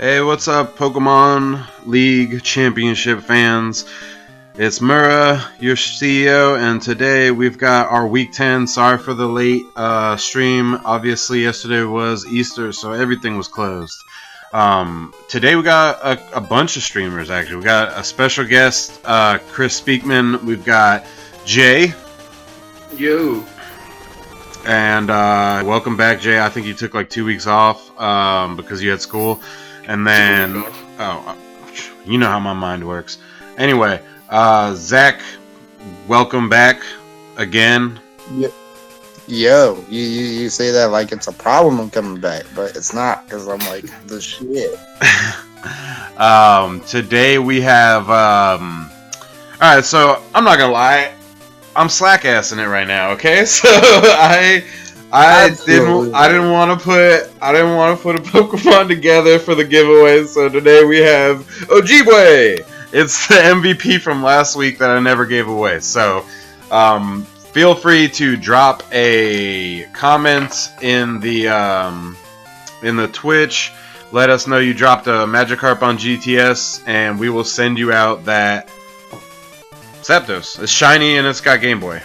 Hey, what's up, Pokemon League Championship fans? It's Mura, your CEO, and today we've got our Week 10. Sorry for the late stream. Obviously, yesterday was Easter, so everything was closed. Today we got a bunch of streamers, actually. We got a special guest, Chris Speakman. We've got Jay. Yo. And welcome back, Jay. I think you took like 2 weeks off because you had school. And then, you know how my mind works. Anyway, Zach, welcome back again. Yo, you say that like it's a problem I'm coming back, but it's not, because I'm like the shit. Today we have, alright, so I'm not gonna lie, I'm slack-assing it right now, okay? So I didn't want to put a Pokemon together for the giveaway, so today we have Ojibwe. It's the MVP from last week that I never gave away. So feel free to drop a comment in the Twitch. Let us know you dropped a Magikarp on GTS, and we will send you out that Zapdos. It's shiny and it's got Game Boy.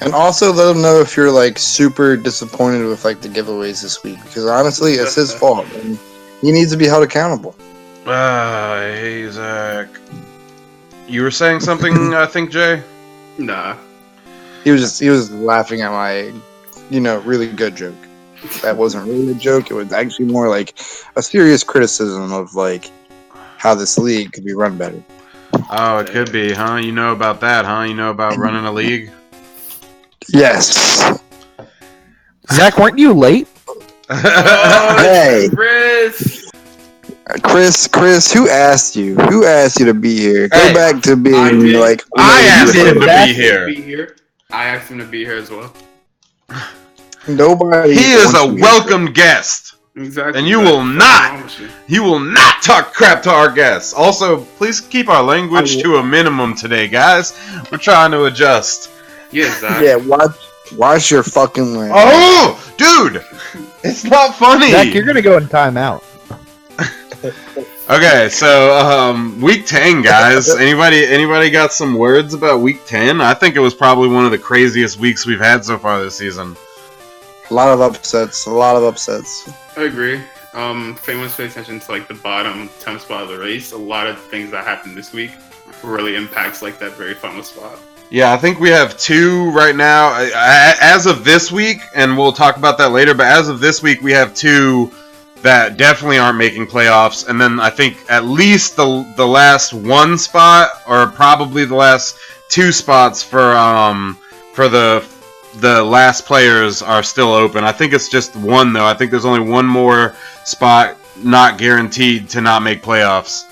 And also let him know if you're like super disappointed with like the giveaways this week, because honestly, it's his fault and he needs to be held accountable. Hey Zach, you were saying something, I think, Jay? Nah. He was laughing at my, really good joke. That wasn't really a joke. It was actually more like a serious criticism of like how this league could be run better. Oh, it could be, huh? You know about that, huh? You know about running a league? Yes. Zach, weren't you late? Hey, Chris, who asked you? Who asked you to be here? Go back to being like. I asked him to be here. I asked him to be here as well. Nobody. He is a welcome guest. Exactly. And you will not talk crap to our guests. Also, please keep our language to a minimum today, guys. We're trying to adjust. Yeah, Zach. Yeah, watch your fucking language. Oh, dude, it's not funny. Zach, you're gonna go in timeout. Okay, so Week 10, guys. Anybody got some words about Week 10? I think it was probably one of the craziest weeks we've had so far this season. A lot of upsets. I agree. Famous pay attention to like the bottom 10 spot of the race. A lot of things that happened this week really impacts like that very final spot. Yeah, I think we have two right now. As of this week, and we'll talk about that later, but as of this week, we have two that definitely aren't making playoffs. And then I think at least the last one spot, or probably the last two spots for the last players are still open. I think it's just one, though. I think there's only one more spot not guaranteed to not make playoffs.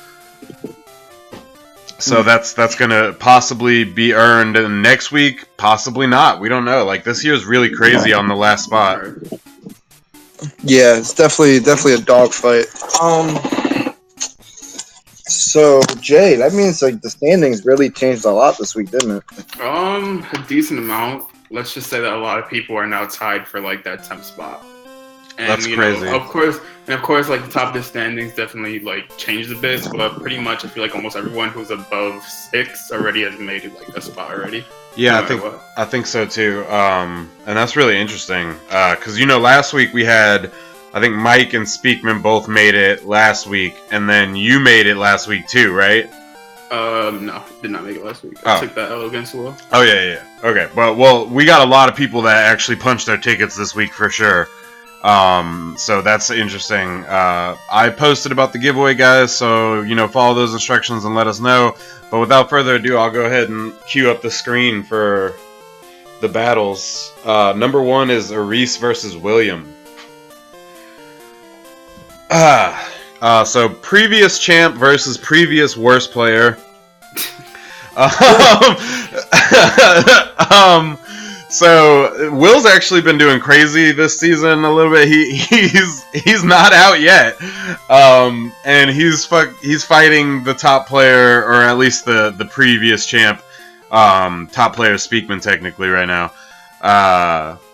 So that's going to possibly be earned in next week, possibly not. We don't know. Like, this year's really crazy on the last spot. Yeah, it's definitely a dogfight. So Jay, that means like the standings really changed a lot this week, didn't it? A decent amount. Let's just say that a lot of people are now tied for like that 10th spot. And, that's crazy. Of course, like the top of the standings definitely like changed a bit, but pretty much I feel like almost everyone who's above 6 already has made it like a spot already. Yeah, I think so too. And that's really interesting because last week we had, I think Mike and Speakman both made it last week, and then you made it last week too, right? No, did not make it last week. I took that L against Will. Oh yeah. Okay, well, we got a lot of people that actually punched their tickets this week for sure. So that's interesting. I posted about the giveaway, guys, so follow those instructions and let us know. But without further ado, I'll go ahead and cue up the screen for the battles. Number 1 is Aris versus William. So previous champ versus previous worst player. So Will's actually been doing crazy this season a little bit. He's not out yet, and he's fighting the top player, or at least the previous champ. Top player Speakman technically right now.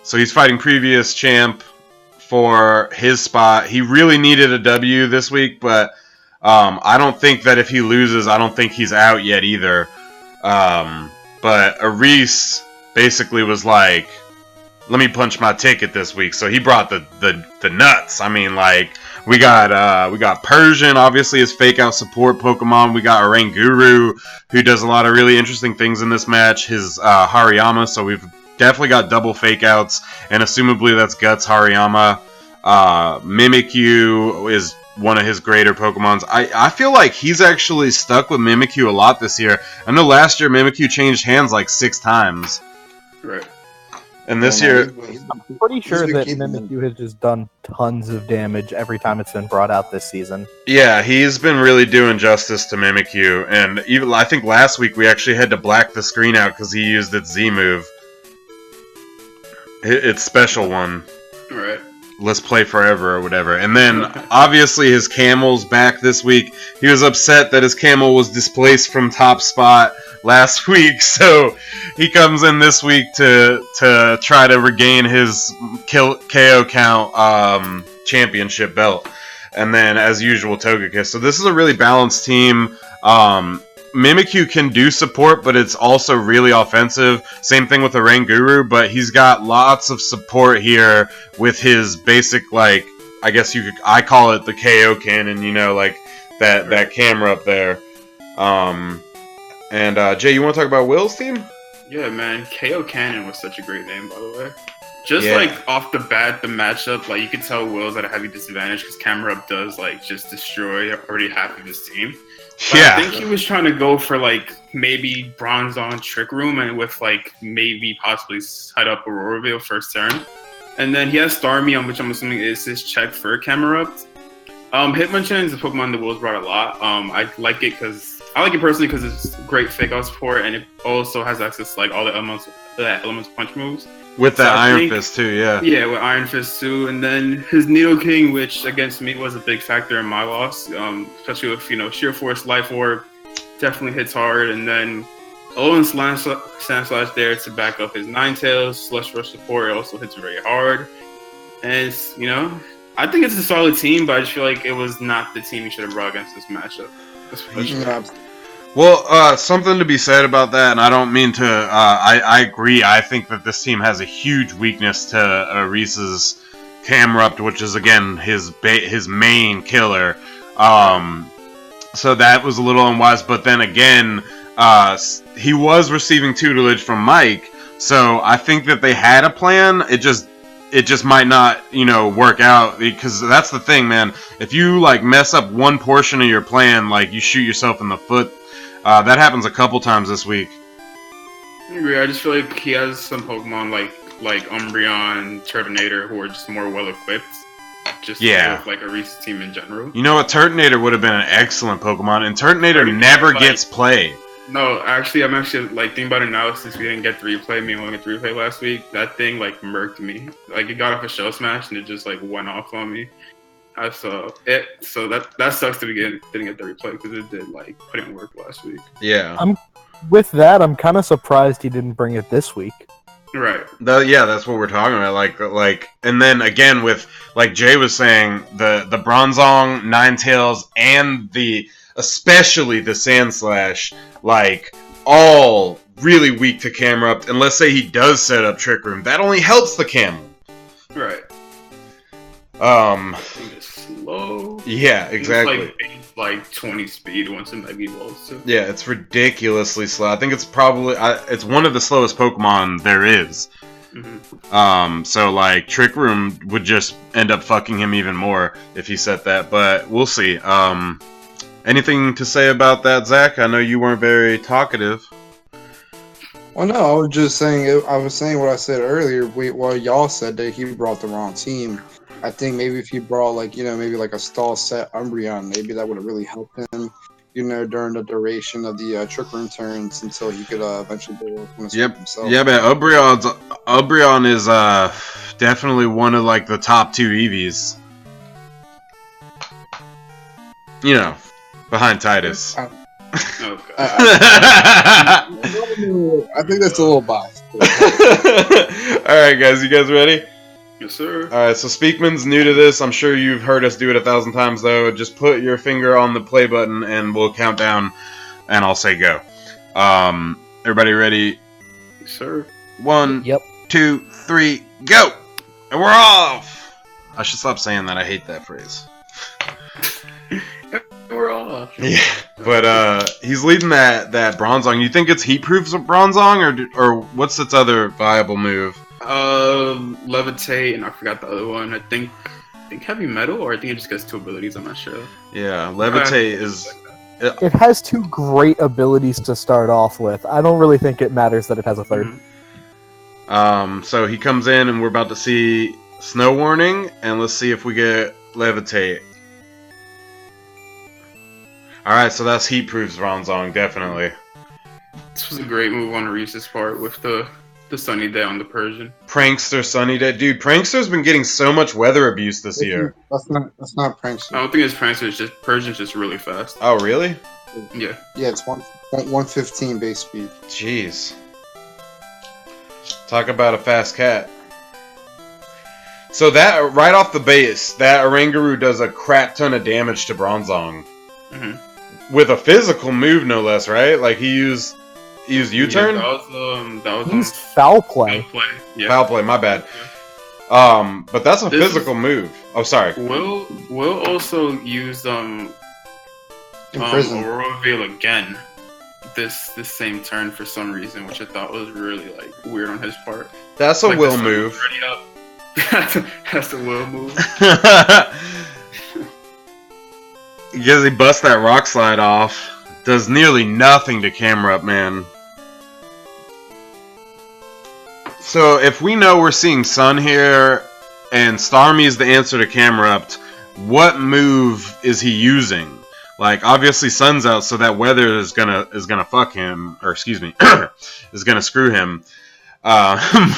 So he's fighting previous champ for his spot. He really needed a W this week, but I don't think that if he loses, I don't think he's out yet either. But Aris basically was like, let me punch my ticket this week. So he brought the nuts. I mean, like, we got Persian, obviously his fake out support Pokemon. We got Oranguru, who does a lot of really interesting things in this match. His Hariyama, so we've definitely got double fake outs, and assumably that's Guts Hariyama. Mimikyu is one of his greater Pokemons. I feel like he's actually stuck with Mimikyu a lot this year. I know last year Mimikyu changed hands like 6 times. Right. And this year... I'm pretty sure that Mimikyu has just done tons of damage every time it's been brought out this season. Yeah, he's been really doing justice to Mimikyu. And even I think last week we actually had to black the screen out because he used its Z move. Its special one. Right. Let's play forever or whatever. And then obviously his Camel's back this week. He was upset that his Camel was displaced from top spot last week, so he comes in this week to try to regain his KO count championship belt. And then as usual Togekiss. So this is a really balanced team. Mimikyu can do support, but it's also really offensive. Same thing with Oranguru, but he's got lots of support here with his basic, like, I guess I call it the KO cannon, you know, like that camera up there. Jay, you want to talk about Will's team? Yeah, man, KO Cannon was such a great name, by the way. Just like off the bat, the matchup, like you could tell Will's at a heavy disadvantage because Camera Up does like just destroy already half of his team. But I think he was trying to go for like maybe Bronze on Trick Room and with like maybe possibly set up Aurora Veil first turn. And then he has Starmie, which I'm assuming is his check for Camera Up. Hitmonchan is a Pokemon that Will's brought a lot. I like it personally because it's great fake out support and it also has access to like all the elements punch moves. With the Iron Fist too, yeah. Yeah, with Iron Fist too. And then his Nidoking, which against me was a big factor in my loss. Especially with, Sheer Force, Life Orb, definitely hits hard. And then Alolan Sandslash there to back up his Ninetales. Slush Rush support also hits very hard. And, I think it's a solid team, but I just feel like it was not the team you should have brought against this matchup. Well, something to be said about that, and I don't mean to. I agree. I think that this team has a huge weakness to Reese's Camerupt, which is again his main killer. So that was a little unwise. But then again, he was receiving tutelage from Mike, so I think that they had a plan. It just might not, work out, because that's the thing, man. If you like mess up one portion of your plan, like you shoot yourself in the foot. That happens a couple times this week. I agree. I just feel like he has some Pokemon like Umbreon, Turtonator who are just more well equipped. Just like a Reese team in general. You know what? Turtonator would have been an excellent Pokemon, and Turtonator never gets play. No, actually, I'm thinking about it now since we didn't get the replay. Me and only got the replay last week. That thing murked me. Like it got off a shell smash and it just went off on me. I saw it, so that sucks that we didn't get the replay because it did put in work last week. Yeah. I'm kind of surprised he didn't bring it this week. Right. That's what we're talking about. And then again with Jay was saying, the Bronzong, Ninetales, and especially the Sandslash, all really weak to Camerupt. And let's say he does set up Trick Room, that only helps the Camel. Right. It's slow. Yeah, exactly. It's 20 speed once it Mega Evolves too. Yeah, it's ridiculously slow. I think it's probably it's one of the slowest Pokemon there is. Mm-hmm. So Trick Room would just end up fucking him even more if he set that. But we'll see. Anything to say about that, Zach? I know you weren't very talkative. Well, no, I was just saying. I was saying what I said earlier. While y'all said that he brought the wrong team. I think maybe if he brought maybe a stall set Umbreon, maybe that would have really helped him, during the duration of the Trick Room turns until he could eventually go up himself. Yeah, man, Umbreon is definitely one of the top 2 EVs. Behind Titus. I think that's a little biased. Alright, guys, you guys ready? Yes, sir. Alright, so Speakman's new to this. I'm sure you've heard us do it 1,000 times, though. Just put your finger on the play button, and we'll count down, and I'll say go. Everybody ready? Yes, sir. 1, Yep. 2, 3, go! And we're off! I should stop saying that. I hate that phrase. We're off. Yeah, but he's leading that Bronzong. You think it's heat-proof Bronzong, or what's its other viable move? Levitate, and I forgot the other one. I think heavy metal, or I think it just gets 2 abilities. I'm not sure. Yeah, Levitate is. It has 2 great abilities to start off with. I don't really think it matters that it has a third. Mm-hmm. So he comes in, and we're about to see Snow Warning, and let's see if we get Levitate. Alright, so that's heat proofs Bronzong, definitely. This was a great move on Reese's part with the Sunny Day on the Persian. Prankster Sunny Day. Dude, Prankster's been getting so much weather abuse this year. That's not Prankster. I don't think it's Prankster, it's just Persian's just really fast. Oh, really? Yeah. Yeah, it's 115 base speed. Jeez. Talk about a fast cat. So that, right off the base, that Oranguru does a crap ton of damage to Bronzong. Mm-hmm. With a physical move, no less, right? Like, he used U-turn? Yeah, that was He's foul play. foul play. Yeah. Foul play, my bad. But that's a physical move. Oh, sorry. Will also used Imprison. Aurora Veil again this same turn for some reason, which I thought was really like weird on his part. That's a Like, will the sun move. was already up. That's a will move. Because he busts that rock slide off. Does nearly nothing to camera up, man. So if we know we're seeing Sun here, and Starmie is the answer to camera up, what move is he using? Like, obviously Sun's out, so that weather is gonna fuck him, or excuse me, is gonna screw him.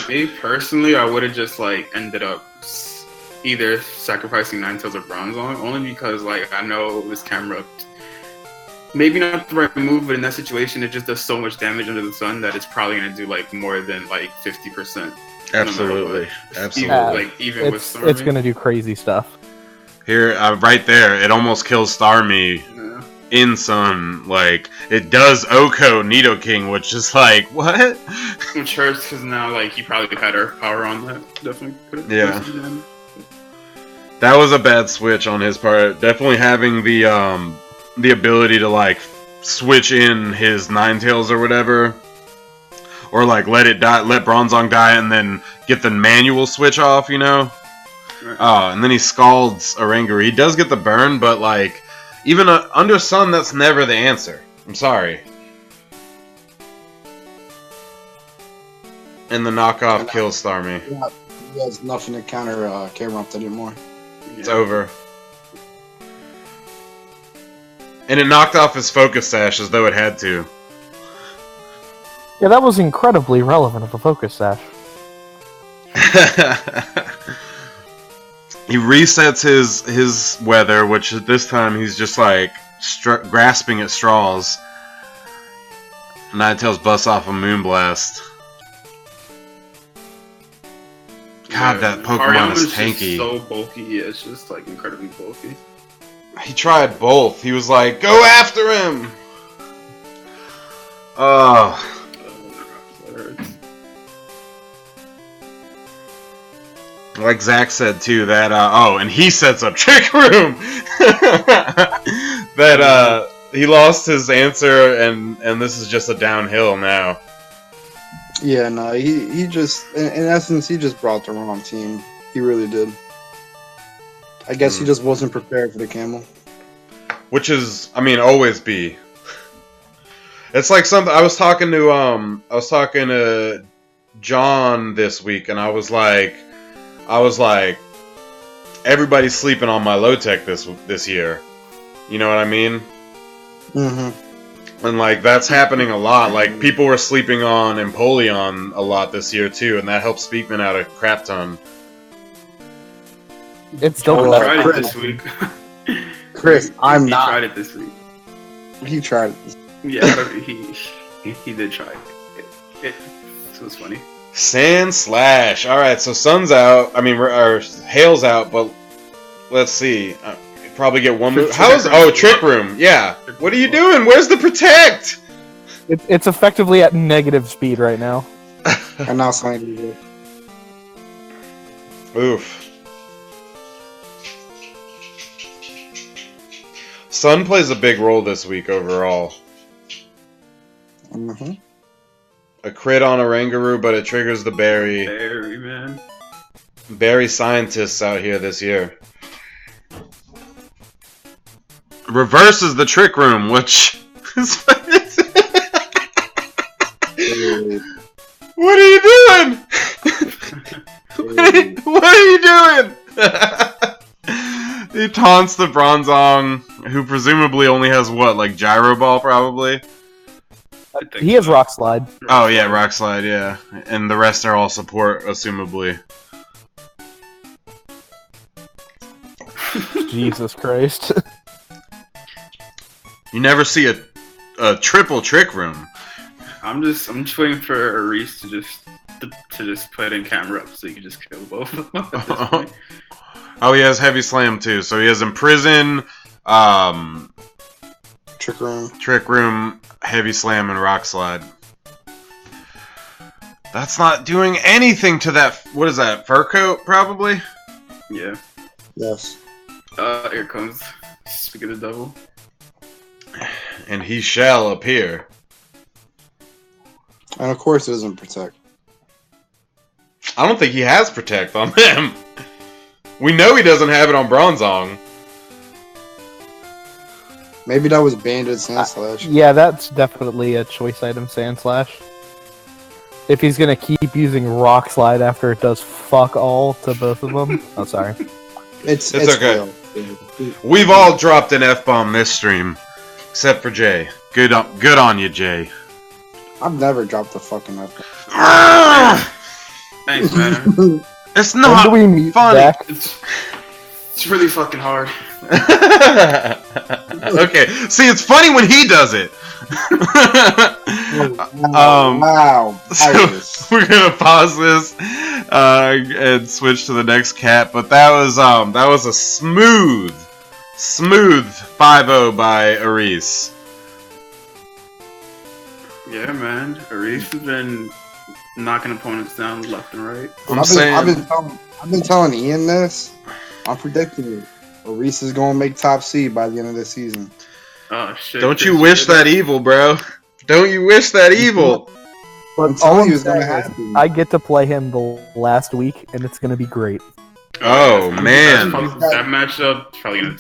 Me personally, I would have just like ended up either sacrificing Ninetales or Bronzong, only because like I know this camera maybe not the right move, but in that situation it just does so much damage under the sun that it's probably gonna do like more than like 50%. Absolutely, absolutely. Even with Starmie. It's gonna do crazy stuff. Here, right there, it almost kills Starmie Yeah. in Sun. Like, it does Oko Nidoking, which is like, what? Which hurts because now like he probably had Earth power on that. Definitely could have. Yeah. That was a bad switch on his part. Definitely having the ability to like switch in his Ninetales or whatever, or like let it die, let Bronzong die, and then get the manual switch off. You know. Right. And then he scalds Oranguru. He does get the burn, but like even under Sun, that's never the answer. I'm sorry. And the knockoff kills Starmie. Yeah, he has nothing to counter Camerupt anymore. It's over. And it knocked off his focus sash as though it had to. Yeah, that was incredibly relevant of a focus sash. He resets his weather, which at this time he's just like grasping at straws. Ninetales busts off a Moonblast. God, that Pokemon is tanky. Just so bulky. Yeah, it's just like incredibly bulky. He tried both. He was like, "Go after him!" Oh. That hurts. Like Zach said too, that and he sets up Trick Room. That he lost his answer, and this is just a downhill now. Yeah, no, he just in essence he just brought the wrong team. He really did. I guess he just wasn't prepared for the camel. Which is, I mean, always be. It's like something I was talking to John this week, and I was like, everybody's sleeping on my low tech this year. You know what I mean? Mm-hmm. And like that's happening a lot. Like people were sleeping on Empoleon a lot this year too, and that helped Speakman out a crap ton. It's still He Well, tried it Chris- this week. Chris, I'm He not. tried it this week. He tried it. Yeah, he did try it. So it's funny. Sand Slash. All right, so Sun's out. I mean, or Hail's out, but let's see. Probably get one move. Trick Room? Yeah. What are you doing? Where's the Protect? It's effectively at negative speed right now. And now something. Oof. Sun plays a big role this week overall. Mm-hmm. A crit on a Rangaroo, but it triggers the berry. Berry, man. Berry scientists out here this year. Reverses the Trick Room, which is... What are you doing? What are you doing? He taunts the Bronzong, who presumably only has what, like Gyro Ball, probably? He has Rock Slide. Oh yeah, Rock Slide, yeah. And the rest are all support, assumably. Jesus Christ. You never see a triple Trick Room. I'm just waiting for Reese to just put in camera up so you can just kill both of them at this point. Oh, he has Heavy Slam too. So he has Imprison, Trick Room, Heavy Slam, and Rock Slide. That's not doing anything to that. What is that? Fur Coat, probably? Yeah. Yes. Here comes Speak of the Devil. And he shall appear. And of course it doesn't protect. I don't think he has Protect on him. We know he doesn't have it on Bronzong. Maybe that was Banded Sand Slash. Yeah, that's definitely a choice item, Sand Slash. If he's gonna keep using Rock Slide after it does fuck all to both of them. Oh, sorry. It's okay. Real. We've all dropped an F-bomb this stream. Except for Jay. Good on you, Jay. I've never dropped a fucking F. Thanks, man. It's not when do we meet funny. Zach? It's really fucking hard. Okay, see, it's funny when he does it. Wow. So we're gonna pause this and switch to the next cat. But that was a smooth 5-0 by Aris. Yeah, man. Aris has been knocking opponents down left and right. I've been telling Ian this. I'm predicting it. Reese is gonna make top seed by the end of this season. Oh shit! Don't you wish that evil, bro? Don't you wish that evil? But all all he I'm was gonna saying have is, to. I get to play him the last week, and it's gonna be great. Oh man, that matchup probably gonna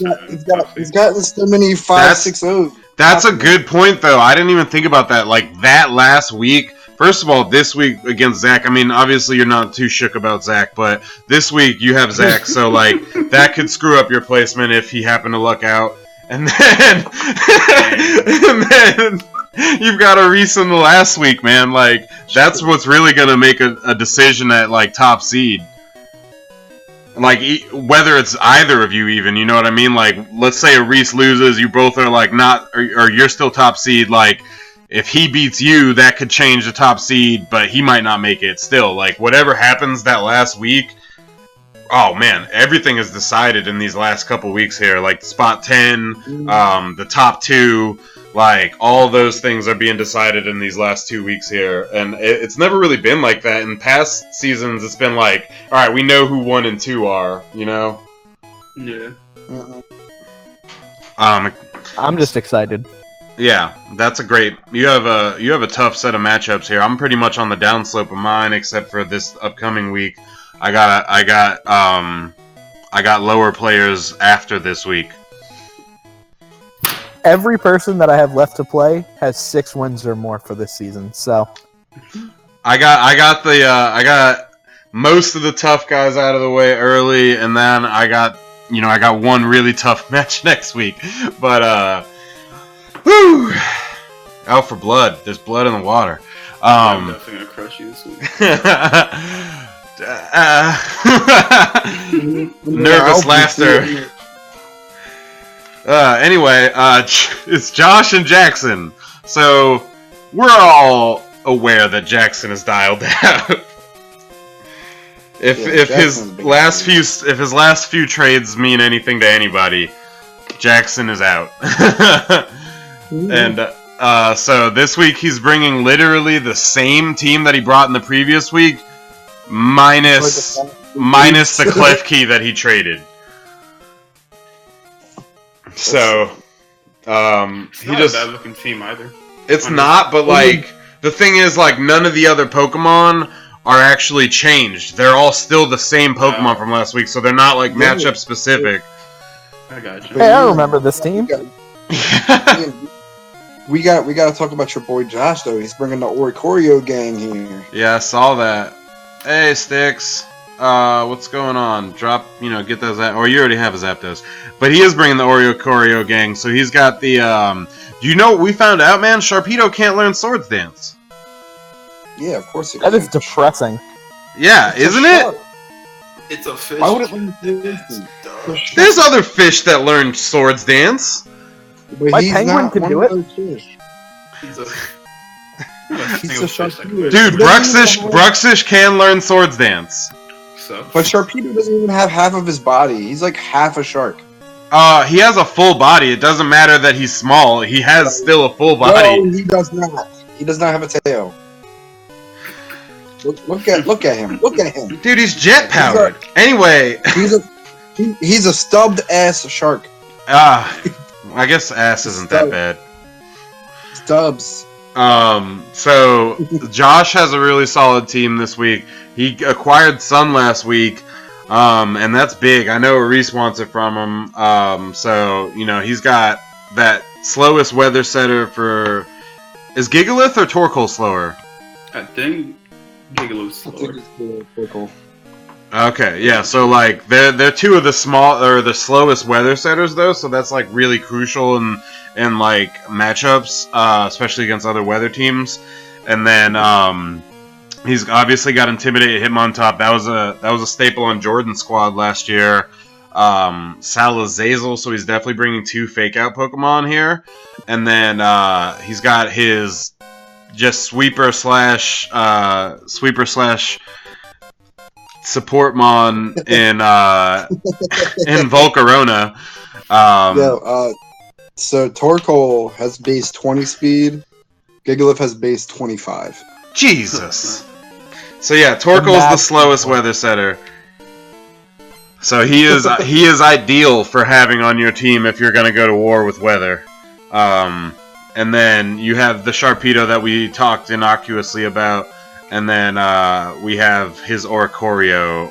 He's gotten so many 5-6-0. That's a good point, though. I didn't even think about that. Like, that last week, first of all, this week against Zach, I mean, obviously you're not too shook about Zach, but this week you have Zach, so, like, that could screw up your placement if he happened to luck out. And then you've got a Reese in the last week, man. Like, that's what's really going to make a decision at, like, top seed. Like, whether it's either of you even, you know what I mean? Like, let's say a Reese loses, you both are, like, not, or you're still top seed, like, if he beats you, that could change the top seed, but he might not make it still. Like, whatever happens that last week, oh, man, everything is decided in these last couple weeks here. Like, spot 10, the top 2, like, all those things are being decided in these last 2 weeks here. And it's never really been like that. In past seasons, it's been like, all right, we know who 1 and 2 are, you know? Yeah. I'm just excited. Yeah, that's a great. You have a tough set of matchups here. I'm pretty much on the downslope of mine, except for this upcoming week. I got lower players after this week. Every person that I have left to play has 6 wins or more for this season. So I got most of the tough guys out of the way early, and then I got one really tough match next week. But whew, out for blood. There's blood in the water. I'm definitely gonna crush you this week. Nervous laughter. Anyway, it's Josh and Jackson. So we're all aware that Jackson is dialed out. If his last few trades mean anything to anybody, Jackson is out. And so this week he's bringing literally the same team that he brought in the previous week, minus the Clef Key that he traded. So It's not a bad looking team either. It's not, but like the thing is, like none of the other Pokemon are actually changed. They're all still the same Pokemon from last week, so they're not like matchup specific. I got you. Hey, I remember this team. We got to talk about your boy Josh though. He's bringing the Oricorio gang here. Yeah, I saw that. Hey, Sticks. What's going on? Get those. Or you already have his Zapdos. But he is bringing the Oricorio gang, so he's got the. Do you know what we found out, man? Sharpedo can't learn Swords Dance. Yeah, of course it That is depressing. Yeah, isn't it? It's a fish. Why would it do this? There's other fish that learn Swords Dance. But My he's penguin not can one do of it. those fish. He's a He's a Sharpedo. Dude, Bruxish can learn Swords Dance. So. But Sharpedo doesn't even have half of his body. He's like half a shark. He has a full body. It doesn't matter that he's small. He has still a full body. No, he does not. He does not have a tail. Look at him. Look at him. Dude, he's jet powered. Anyway, he's a stubbed ass shark. I guess ass isn't that bad. Stubs. So Josh has a really solid team this week. He acquired Sun last week, and that's big. I know Reese wants it from him. So he's got that slowest weather setter for. Is Gigalith or Torkoal slower? I think Gigalo's slower. Okay, yeah. So like they're two of the slowest weather setters though. So that's like really crucial in like matchups, especially against other weather teams. And then he's obviously got Intimidate, Hitmontop. That was a staple on Jordan's squad last year. Salazazel, so he's definitely bringing 2 fake out Pokemon here. And then he's got his just sweeper slash Supportmon in Volcarona. So Torkoal has base 20 speed. Gigalith has base 25. Jesus. So yeah, Torkoal's the slowest weather setter. So he is ideal for having on your team if you're going to go to war with weather. And then you have the Sharpedo that we talked innocuously about. And then we have his Oricorio,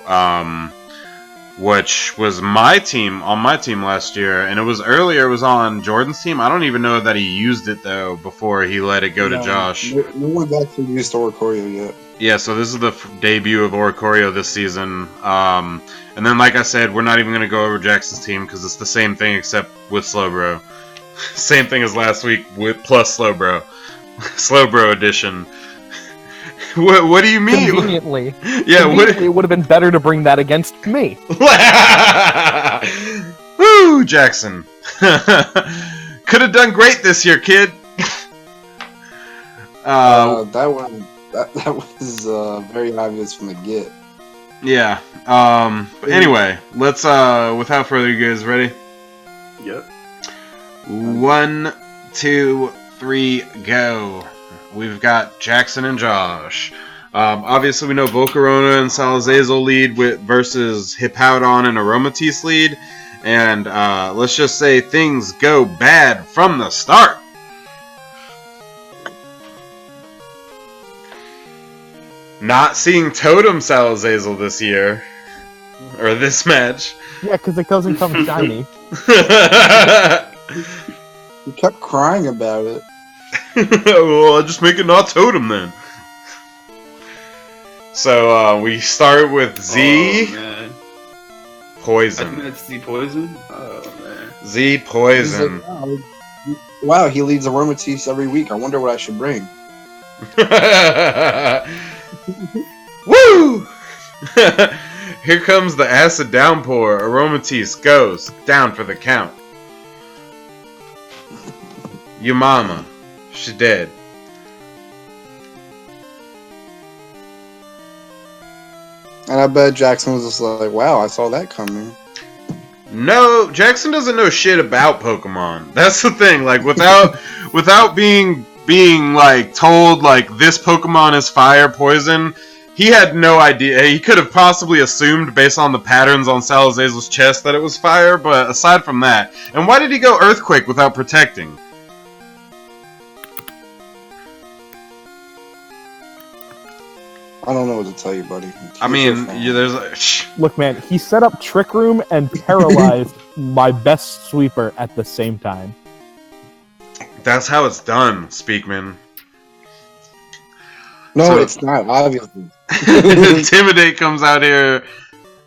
which was on my team last year. And it was on Jordan's team. I don't even know that he used it, though, before he let it go to Josh. No one's actually used Oricorio yet. Yeah, so this is the debut of Oricorio this season. And then, like I said, we're not even going to go over Jackson's team because it's the same thing except with Slowbro. Same thing as last week with plus Slowbro. Slowbro edition. What do you mean? Conveniently. Yeah, Conveniently, it would have been better to bring that against me. Woo, Jackson. Could have done great this year, kid. That was very obvious from the get. Yeah. But anyway, let's without further ado, you guys ready? Yep. 1, 2, 3, go. We've got Jackson and Josh. Obviously, we know Volcarona and Salazazel lead versus Hippowdon and Aromatisse lead. And let's just say things go bad from the start. Not seeing Totem Salazazel this year. Or this match. Yeah, because it doesn't come shiny. He kept crying about it. Well, I'll just make it not Totem then. So we start with Z. Oh, man. Poison. I think that's Z Poison. Oh man. Z Poison. Like, wow, he leads Aromatisse every week. I wonder what I should bring. Woo! Here comes the acid downpour. Aromatisse goes down for the count. Your mama, she dead. And I bet Jackson was just like, wow, I saw that coming. No, Jackson doesn't know shit about Pokemon. That's the thing. Like, without being like told like this Pokemon is fire poison, he had no idea. He could have possibly assumed based on the patterns on Salazazel's chest that it was fire, but aside from that, and why did he go Earthquake without protecting? I don't know what to tell you, buddy. I mean, there's a, Look, man, he set up Trick Room and paralyzed my best sweeper at the same time. that's how it's done, Speakman. No, So- it's not, obviously. Intimidate comes out here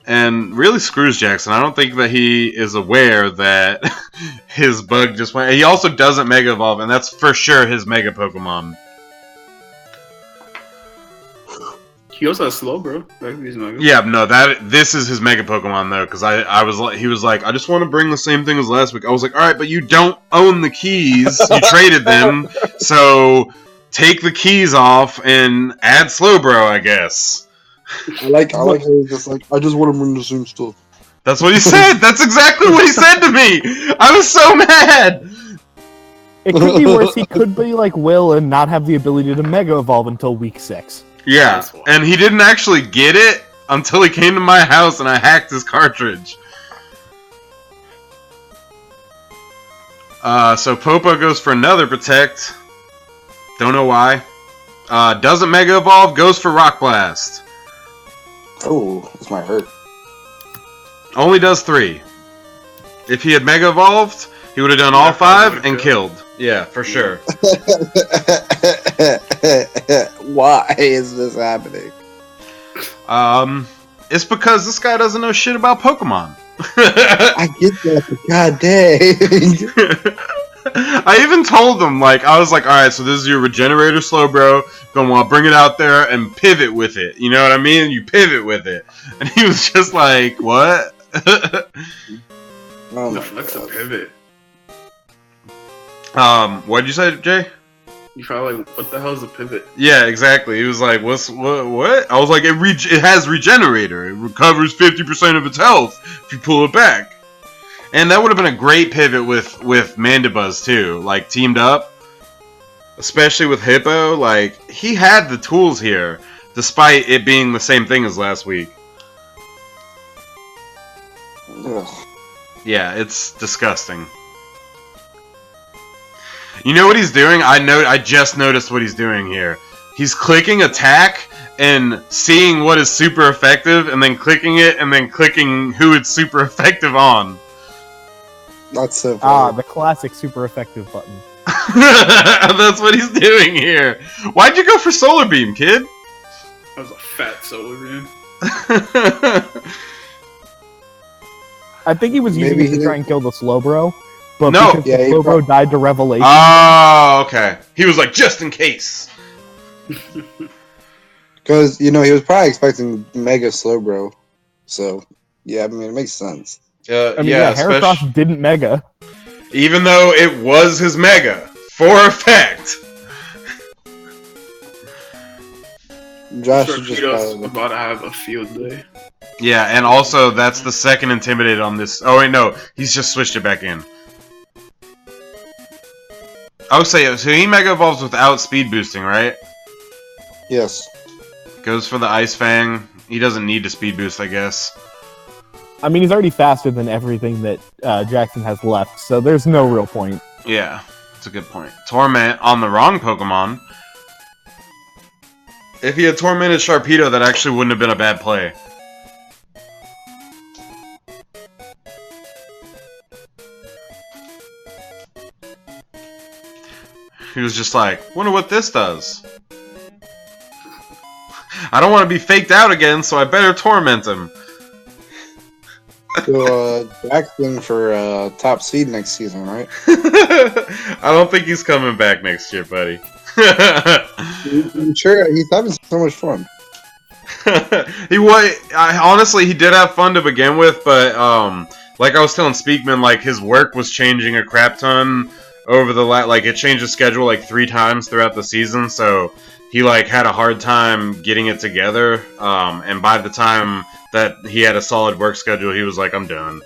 and really screws Jackson. I don't think that he is aware that his bug just went. He also doesn't Mega Evolve, and that's for sure his Mega Pokemon. He also has slow, bro. Mega. Yeah, no, this is his Mega Pokemon though, because I was like, he was like, I just want to bring the same thing as last week. I was like, all right, but you don't own the keys. You traded them, so take the keys off and add Slowbro, I guess. I like how he's just like, I just want to bring the same stuff. That's what he said. That's exactly what he said to me. I was so mad. It could be worse. He could be like Will and not have the ability to Mega Evolve until week 6. Yeah, That's why. and he didn't actually get it until he came to my house and I hacked his cartridge. So Popo goes for another Protect. Don't know why. Doesn't Mega Evolve, goes for Rock Blast. Oh, this might hurt. Only does 3. If he had Mega Evolved, he would have done all 5 and killed. Yeah, for sure. Why is this happening? It's because this guy doesn't know shit about Pokemon. I get that, but god dang. I even told him, like, I was like, alright, so this is your Regenerator Slowbro. Gonna want to bring it out there and pivot with it. You know what I mean? You pivot with it. And he was just like, what? Oh my What's a God. pivot? What'd you say, Jay? You probably like, what the hell is a pivot? Yeah, exactly. He was like, what? I was like, it has Regenerator. It recovers 50% of its health if you pull it back. And that would have been a great pivot with Mandibuzz, too. Like, teamed up. Especially with Hippo. Like, he had the tools here, despite it being the same thing as last week. Ugh. Yeah, it's disgusting. You know what he's doing? I just noticed what he's doing here. He's clicking attack and seeing what is super effective, and then clicking it, and then clicking who it's super effective on. That's so funny. The classic super effective button. That's what he's doing here. Why'd you go for Solar Beam, kid? That was a fat solar beam. I think he was using Maybe it to he try and kill the Slowbro, but No. because Yeah, the he Slowbro died to Revelation. Oh, okay. He was like, just in case. Because, you know, he was probably expecting Mega Slowbro. So, yeah, I mean, it makes sense. I mean, yeah, Heracross didn't Mega. even though it was his Mega, for a fact. Josh Sure, is just Cheeto's probably... about to have a field day. Yeah, and also, that's the second Intimidate on this. Oh, wait, no. He's just switched it back in. I would say, so he Mega Evolves without speed boosting, right? Yes. Goes for the Ice Fang. He doesn't need to speed boost, I guess. I mean, he's already faster than everything that Jackson has left, so there's no real point. Yeah, that's a good point. Torment on the wrong Pokemon. If he had Tormented Sharpedo, that actually wouldn't have been a bad play. He was just like, wonder what this does. I don't want to be faked out again, so I better torment him. So, Jackson for top seed next season, right? I don't think he's coming back next year, buddy. I'm sure he's having so much fun. Honestly, he did have fun to begin with, but like I was telling Speakman, like his work was changing a crap ton over the it changed the schedule like 3 times throughout the season, so he like had a hard time getting it together. And by the time that he had a solid work schedule, he was like, I'm done.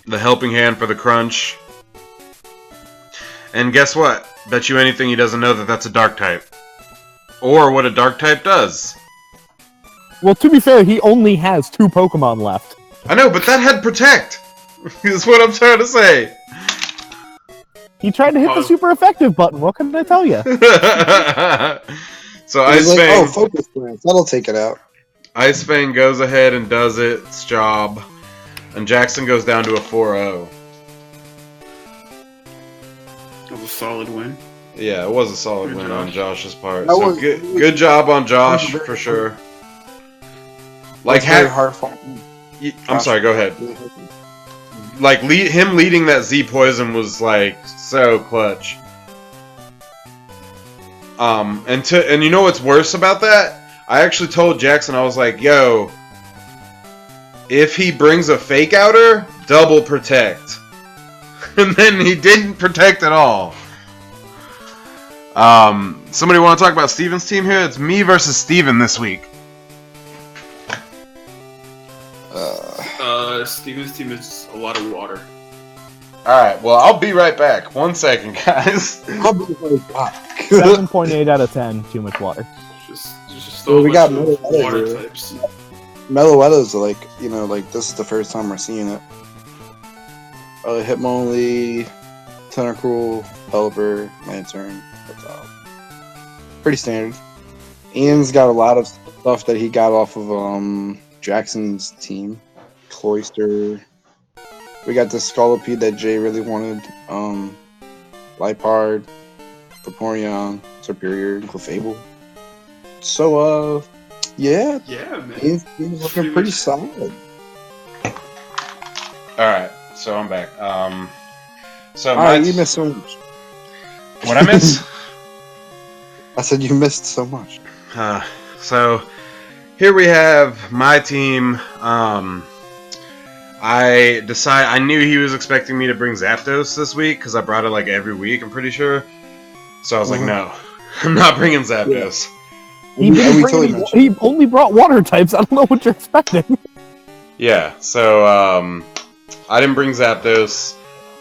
The helping hand for the crunch. And guess what? Bet you anything he doesn't know that that's a dark type. Or what a dark type does. Well, to be fair, he only has 2 Pokemon left. I know, but that had Protect. Is what I'm trying to say. He tried to hit the super effective button. What can I tell you? So Ice Fang. Oh, Focus Blast. That'll take it out. Ice Fang goes ahead and does its job. And Jackson goes down to a 4-0. It was a solid win. Yeah, it was a solid Good win job. on Josh's part. That So was- good job on Josh, for sure. Like, very hard fought. I'm sorry, go ahead. Like, him leading that Z Poison was, like, so clutch. And you know what's worse about that? I actually told Jackson, I was like, yo, if he brings a Fake Outer, double Protect. And then he didn't Protect at all. Somebody want to talk about Steven's team here? It's me versus Steven this week. Steven's team is a lot of water. Alright, well, I'll be right back. 1 second, guys. I'll be right back. 7.8 out of 10. Too much water. Just Well, we got water Meloetta types. Meloetta's like, this is the first time we're seeing it. Hitmonlee, Tentacruel, Pelipper, Lantern. That's all. Pretty standard. Ian's got a lot of stuff that he got off of Jackson's team. Cloyster. We got the Scolipede that Jay really wanted. Lipard, Vaporeon, Superior, and Clefable. So, yeah. Yeah, man. Ian's looking pretty solid. Alright, so I'm back. So Alright, you missed so much. What I miss? I said you missed so much. So here we have my team. I knew he was expecting me to bring Zapdos this week because I brought it like every week, I'm pretty sure. So I was like, no, I'm not bringing Zapdos. Yeah. He only brought water types. I don't know what you're expecting. Yeah, so I didn't bring Zapdos.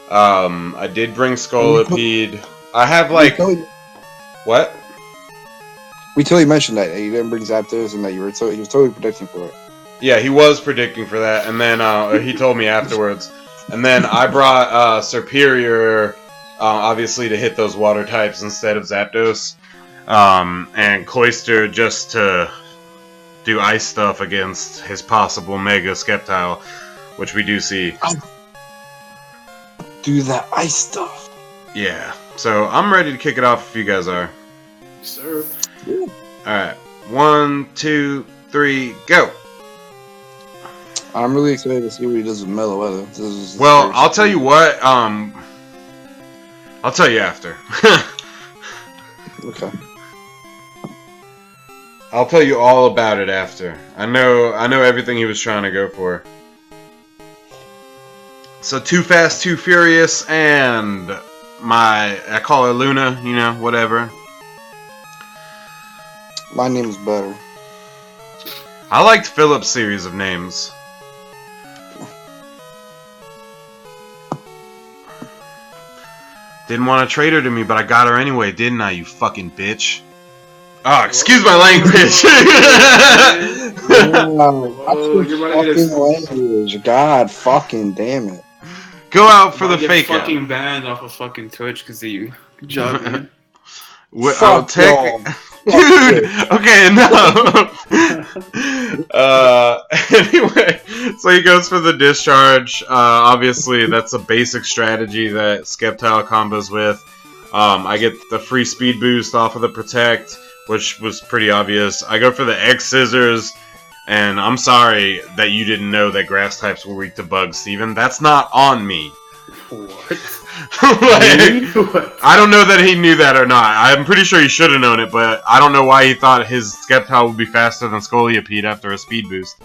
I did bring Scolipede. I have like what? We totally mentioned that you didn't bring Zapdos and that he was totally predicting for it. Yeah, he was predicting for that, and then he told me afterwards. And then I brought Superior, obviously to hit those water types instead of Zapdos, and Cloyster just to do ice stuff against his possible Mega Sceptile, which we do see. Do that ice stuff. Yeah, so I'm ready to kick it off if you guys are. Sir. Yeah. Alright, 1, 2, 3, go! I'm really excited to see what he does with Meloetta. Well, I'll tell you what, I'll tell you after. Okay. I'll tell you all about it after. I know everything he was trying to go for. So Too Fast, Too Furious, and I call her Luna, whatever. My name is better. I liked Philip's series of names. Didn't want to trade her to me, but I got her anyway, didn't I, you fucking bitch? Oh, excuse my language! Fucking language. God fucking damn it. Go out for the Get fake out. fucking banned off of fucking Twitch because of you. Good job, man. I'll take... Dude! Okay, no! Anyway, so he goes for the discharge. Obviously, that's a basic strategy that Sceptile combos with. I get the free speed boost off of the Protect, which was pretty obvious. I go for the X Scissors, and I'm sorry that you didn't know that grass types were weak to bugs, Steven. That's not on me. What? I don't know that he knew that or not. I'm pretty sure he should have known it, but I don't know why he thought his Sceptile would be faster than Scolipede after a speed boost.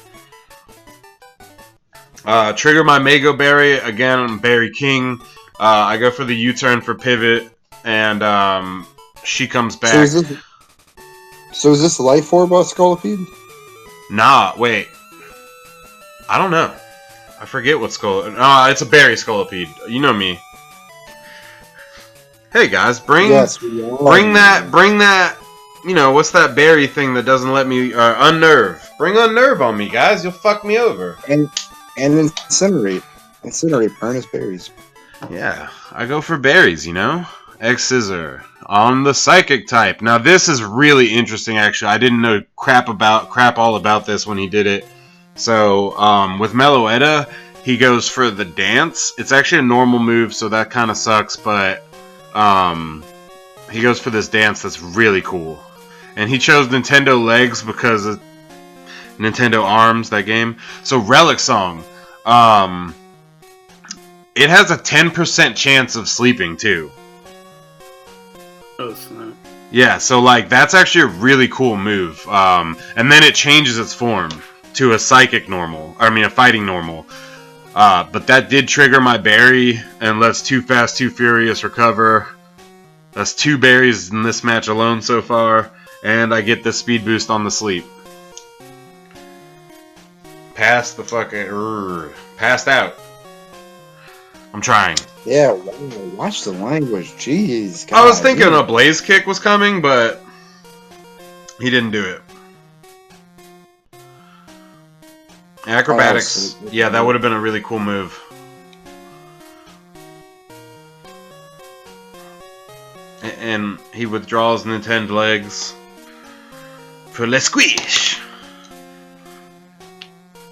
Trigger my Mego Berry. Again, I'm Berry King. I go for the U-turn for Pivot, and She comes back. So is this Life Orb Scolipede? Nah, wait. I don't know. I forget what it's a berry Scolipede. You know me. Hey guys, bring that. You know, what's that berry thing that doesn't let me unnerve? Bring unnerve on me, guys. You'll fuck me over. And incinerate. Incinerate, burn his berries. Yeah, I go for berries, you know? X-Scissor on the Psychic type. Now this is really interesting, actually. I didn't know crap all about this when he did it. So, with Meloetta, he goes for the Dance. It's actually a normal move, so that kind of sucks, but he goes for this Dance that's really cool. And he chose Nintendo Legs because of Nintendo Arms, that game. So Relic Song. It has a 10% chance of sleeping, too. Oh, snap. Yeah, so, like, that's actually a really cool move. And then it changes its form to a Psychic normal. A Fighting normal. But that did trigger my berry, and lets Too Fast, Too Furious recover. That's 2 berries in this match alone so far. And I get the speed boost on the sleep. Passed out. I'm trying. Yeah, watch the language. Jeez. I was thinking a Blaze Kick was coming, but he didn't do it. Acrobatics. Yeah, that would have been a really cool move. And he withdraws Nintendo Legs for Le Squish.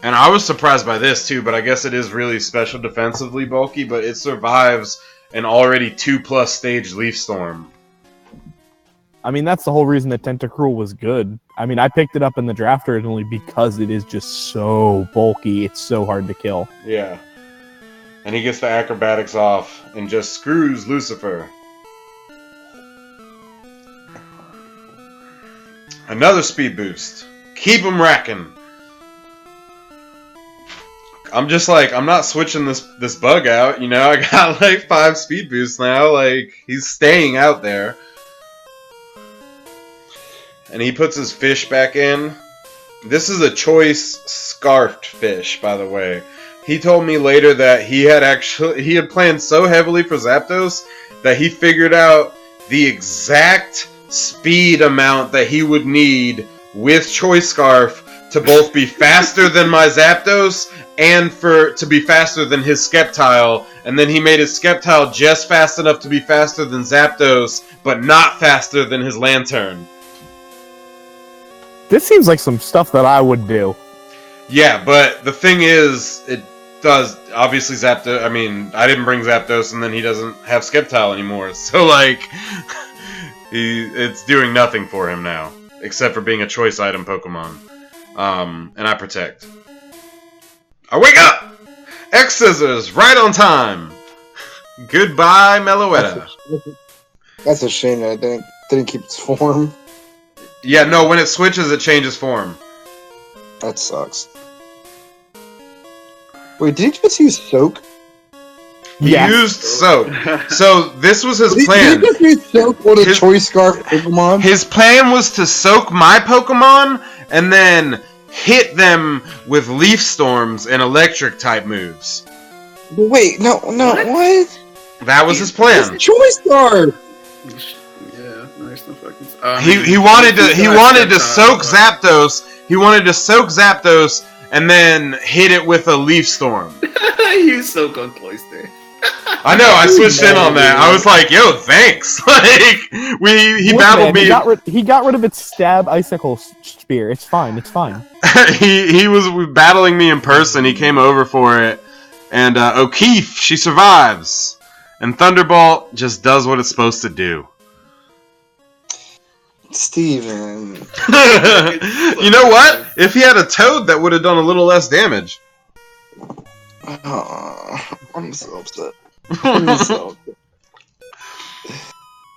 And I was surprised by this too, but I guess it is really special defensively bulky, but it survives an already 2+ stage Leaf Storm. I mean, that's the whole reason that Tentacruel was good. I mean, I picked it up in the draft originally because it is just so bulky. It's so hard to kill. Yeah. And he gets the acrobatics off and just screws Lucifer. Another speed boost. Keep him racking. I'm just like, I'm not switching this bug out, you know? I got like 5 speed boosts now. Like, he's staying out there. And he puts his fish back in. This is a choice scarfed fish, by the way. He told me later that he had planned so heavily for Zapdos that he figured out the exact speed amount that he would need with Choice Scarf to both be faster than my Zapdos and to be faster than his Sceptile. And then he made his Sceptile just fast enough to be faster than Zapdos, but not faster than his Lantern. This seems like some stuff that I would do. Yeah, but the thing is, it does, obviously Zapdos, I mean, I didn't bring Zapdos and then he doesn't have Sceptile anymore, so like, it's doing nothing for him now, except for being a choice item Pokemon. And I protect. I wake up! X-Scissors, right on time! Goodbye, Meloetta. That's a shame that it didn't keep its form. Yeah, no, when it switches, it changes form. That sucks. Wait, did he just use Soak? He used Soak. So, this was his plan. Did he just use Soak on a Choice Scarf Pokemon? His plan was to soak my Pokemon, and then hit them with Leaf Storms and Electric-type moves. Wait, no, what? That was his plan. It's Choice Scarf! Yeah, nice no fucking. He wanted to soak Zapdos. He wanted to soak Zapdos and then hit it with a Leaf Storm. You soak on Cloyster. I know. I switched in on that. I was like, "Yo, thanks." Like he battled me. He got rid of its stab icicle spear. It's fine. It's fine. he was battling me in person. He came over for it, and O'Keefe, she survives, and Thunderbolt just does what it's supposed to do. Steven. You know what? If he had a Toad, that would have done a little less damage. I'm so upset. I'm so upset.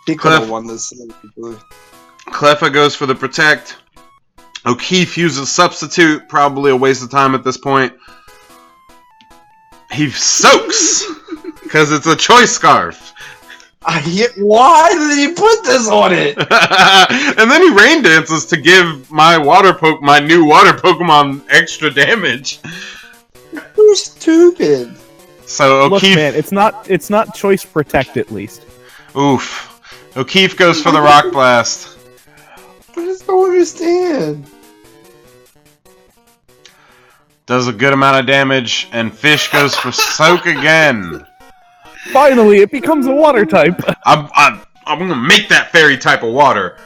He could have won this. Cleffa goes for the Protect. O'Keefe uses Substitute. Probably a waste of time at this point. He soaks! Because it's a Choice Scarf. Why did he put this on it? And then he rain dances to give my new water Pokemon extra damage. You're stupid. So Look, O'Keefe, man, it's not choice protect at least. oof. O'Keefe goes for the Rock Blast. I just don't understand. Does a good amount of damage, and Fish goes for Soak again. Finally, it becomes a water type. I'm gonna make that fairy type of water.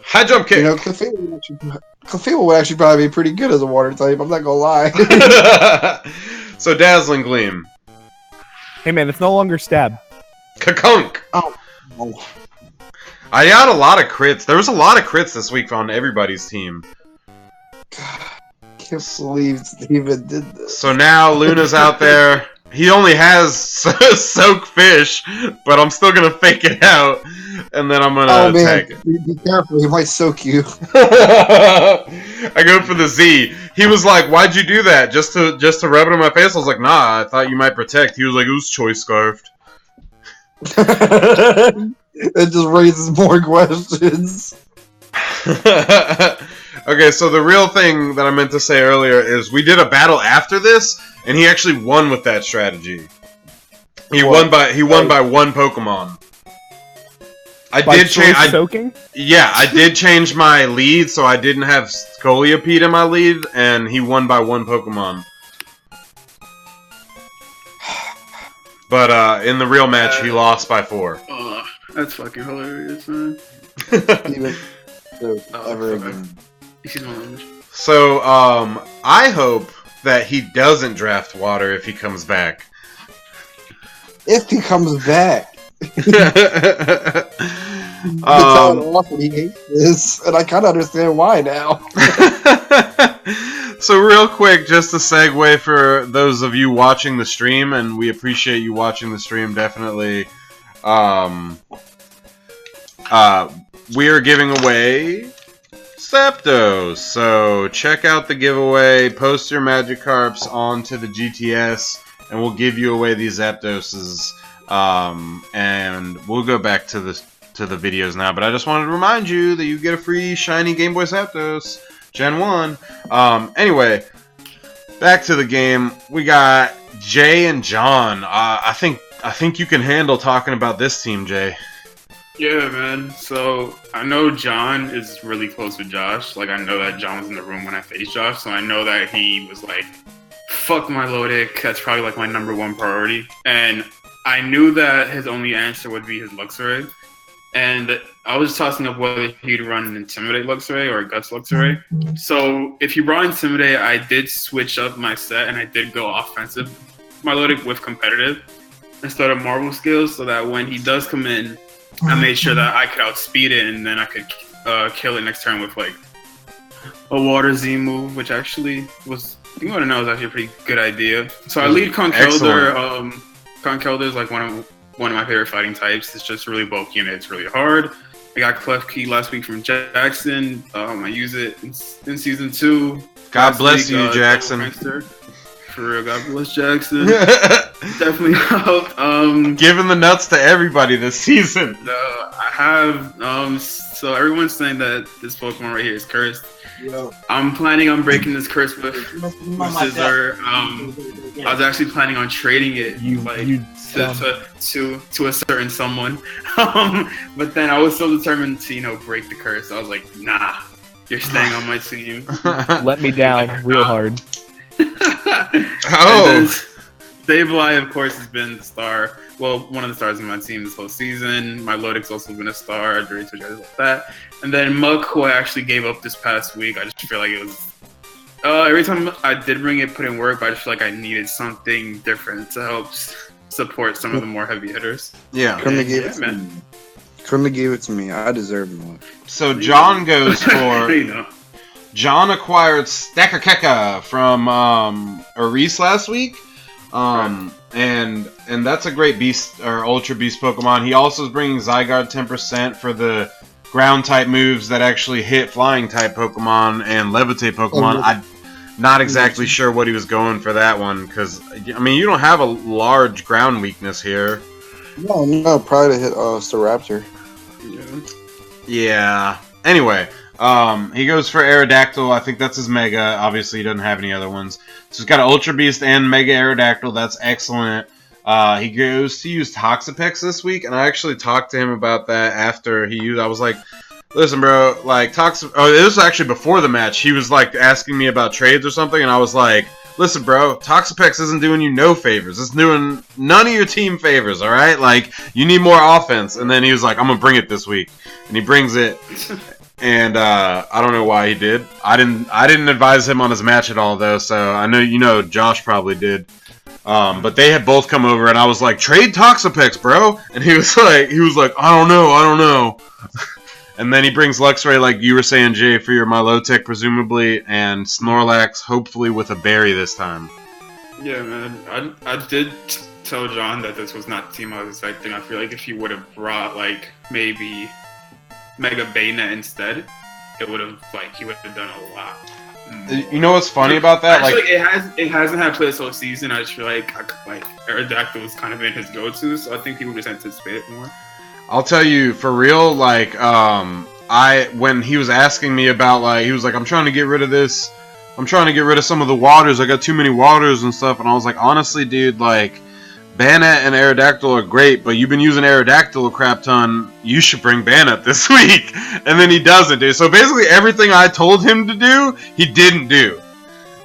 High jump kick. You know, Clefable would actually probably be pretty good as a water type. I'm not gonna lie. So Dazzling Gleam. Hey man, it's no longer stab. Kakunk. Oh. I got a lot of crits. There was a lot of crits this week on everybody's team. Can't believe Steven did this. So now Luna's out there. He only has Soak Fish, but I'm still gonna fake it out, and then I'm gonna attack it. Be careful, he might soak you. I go for the Z. He was like, "Why'd you do that? Just to rub it in my face?" I was like, "Nah, I thought you might protect." He was like, "It was choice scarfed." It just raises more questions. Okay, so the real thing that I meant to say earlier is we did a battle after this, and he actually won with that strategy. He won by one Pokemon. I did change soaking. Yeah, I did change my lead, so I didn't have Scolipede in my lead, and he won by one Pokemon. But in the real match, he lost by 4. That's fucking hilarious, man. Ever again. So, I hope that he doesn't draft Water if he comes back. If he comes back. That's how often he hates this, and I kind of understand why now. So real quick, just a segue for those of you watching the stream, and we appreciate you watching the stream, definitely. We are giving away Zapdos, so check out the giveaway, post your Magikarps onto the GTS, and we'll give you away these Zapdoses. And we'll go back to the videos now, but I just wanted to remind you that you get a free shiny Game Boy Zapdos Gen 1. Anyway, back to the game. We got Jay and John. I think you can handle talking about this team, Jay. Yeah, man. So I know John is really close with Josh. Like, I know that John was in the room when I faced Josh, so I know that he was like, "Fuck my Lodic." That's probably like my #1 priority. And I knew that his only answer would be his Luxray. And I was tossing up whether he'd run an Intimidate Luxray or a Guts Luxray. So if he brought Intimidate, I did switch up my set and I did go offensive my Lodic with competitive instead of Marvel skills, so that when he does come in, I made sure that I could outspeed it and then I could kill it next turn with like a Water Z move, which actually was, you want to know, is actually a pretty good idea. So I lead Conkeldurr. Conkeldurr is like one of my favorite fighting types. It's just really bulky and it's really hard. I got Klefki last week from Jackson. I use it in season 2. God bless you, Jackson. For real, God bless Jackson. Definitely helped. Giving the nuts to everybody this season. I have. So everyone's saying that this Pokemon right here is cursed. Yo. I'm planning on breaking this curse with Scissor. I was actually planning on trading it to a certain someone. But then I was so determined to break the curse. I was like, nah, you're staying on my team. Let me down real hard. Sableye, of course, has been the star. Well, one of the stars in my team this whole season. My Lodic's also been a star. I already told you guys about that. And then Muk, who I actually gave up this past week. I just feel like it was... every time I did bring it, put in work, but I just feel like I needed something different to help support some of the more heavy hitters. Yeah. Couldn't have gave it to me. I deserve more. So John goes for... John acquired Stakakeka from Aris last week. And that's a great beast or ultra beast Pokemon. He also is bringing Zygarde 10% for the ground type moves that actually hit flying type Pokemon and levitate Pokemon. I'm not exactly sure what he was going for that one, because I mean, you don't have a large ground weakness here. No, probably to hit Staraptor. Yeah. Yeah. Anyway, he goes for Aerodactyl. I think that's his Mega. Obviously, he doesn't have any other ones. So he's got an Ultra Beast and Mega Aerodactyl. That's excellent. He goes to use Toxapex this week, and I actually talked to him about that after he used. I was like, "Listen, bro, like Oh, this was actually before the match. He was like asking me about trades or something, and I was like, "Listen, bro, Toxapex isn't doing you no favors. It's doing none of your team favors. All right, like you need more offense." And then he was like, "I'm gonna bring it this week," and he brings it. And I don't know why he did. I didn't advise him on his match at all though. So I know Josh probably did. But they had both come over, and I was like, "Trade Toxapex, bro," and he was like, "I don't know." And then he brings Luxray, like you were saying, Jay, for your Milotic, presumably, and Snorlax, hopefully with a berry this time. Yeah, man. I did tell John that this was not the team I was expecting. I feel like if he would have brought, like, maybe Mega Baynet instead, he would have done a lot more. You know what's funny about that? Actually, like, it hasn't had play this whole season. I just feel like Aerodactyl was kind of in his go-to, so I think people just anticipate it more. I'll tell you, for real, like, when he was asking me about, like, he was like, I'm trying to get rid of this, I'm trying to get rid of some of the waters, I got too many waters and stuff, and I was like, honestly, dude, like, Banette and Aerodactyl are great, but you've been using Aerodactyl a crap ton, you should bring Banette this week, and then he doesn't, dude, so basically everything I told him to do, he didn't do.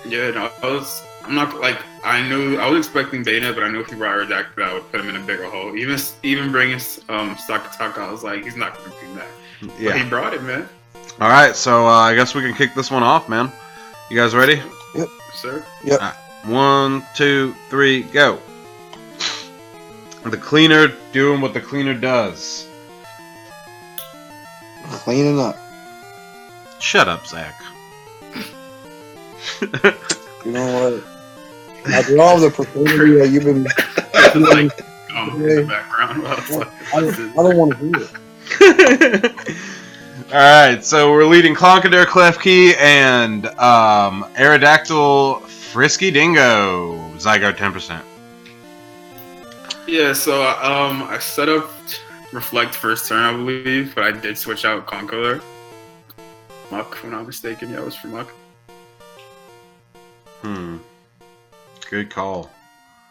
Yeah, no, I was expecting Baynet, but I knew if he brought Aerodactyl, I would put him in a bigger hole. Even bringing Sakataka, I was like, he's not going to do that. Yeah. But he brought it, man. All right, so I guess we can kick this one off, man. You guys ready? Yep. Sir? Yep. Right. 1, 2, 3, go. The cleaner doing what the cleaner does. Cleaning up. Shut up, Zach. You know what? After all the profanity that you've been in the background, I don't want to do it. Alright, so we're leading Clonkador, Klefki, and Aerodactyl, Frisky Dingo. Zygarde 10%. Yeah, so I set up Reflect first turn, I believe, but I did switch out Conqueror. Muck, if I'm not mistaken. Yeah, it was for Muck. Good call.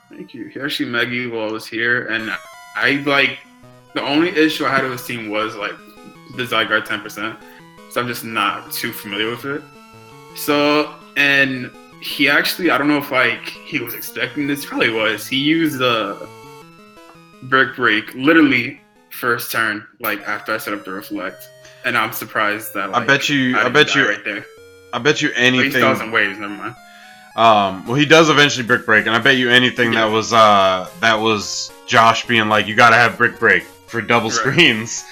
Thank you. He actually Meggy while I was here, and the only issue I had with his team was like the Zygarde 10%, so I'm just not too familiar with it. So, and he actually, I don't know if he was expecting this, probably was. He used the Brick Break literally first turn, like after I set up the Reflect, and I'm surprised that I bet you right there. I bet you anything. He's 1,000 waves. Never mind. Well, he does eventually Brick Break, and I bet you anything that was Josh being like, you gotta have Brick Break for double screens.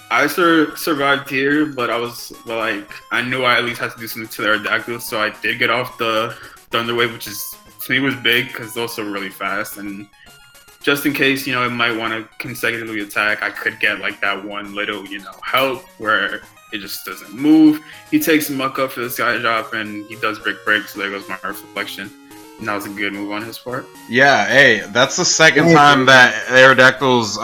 I survived here, but I knew I at least had to do something to the Aerodactyl, so I did get off the Thunder Wave, which is to me was big because it's also really fast, and just in case it might want to consecutively attack, I could get like that one little help where it just doesn't move. He takes Muck up for the Sky Drop, and he does Brick Break, so there goes my Reflection. And that was a good move on his part. Yeah, hey, that's the second time that Aerodactyl's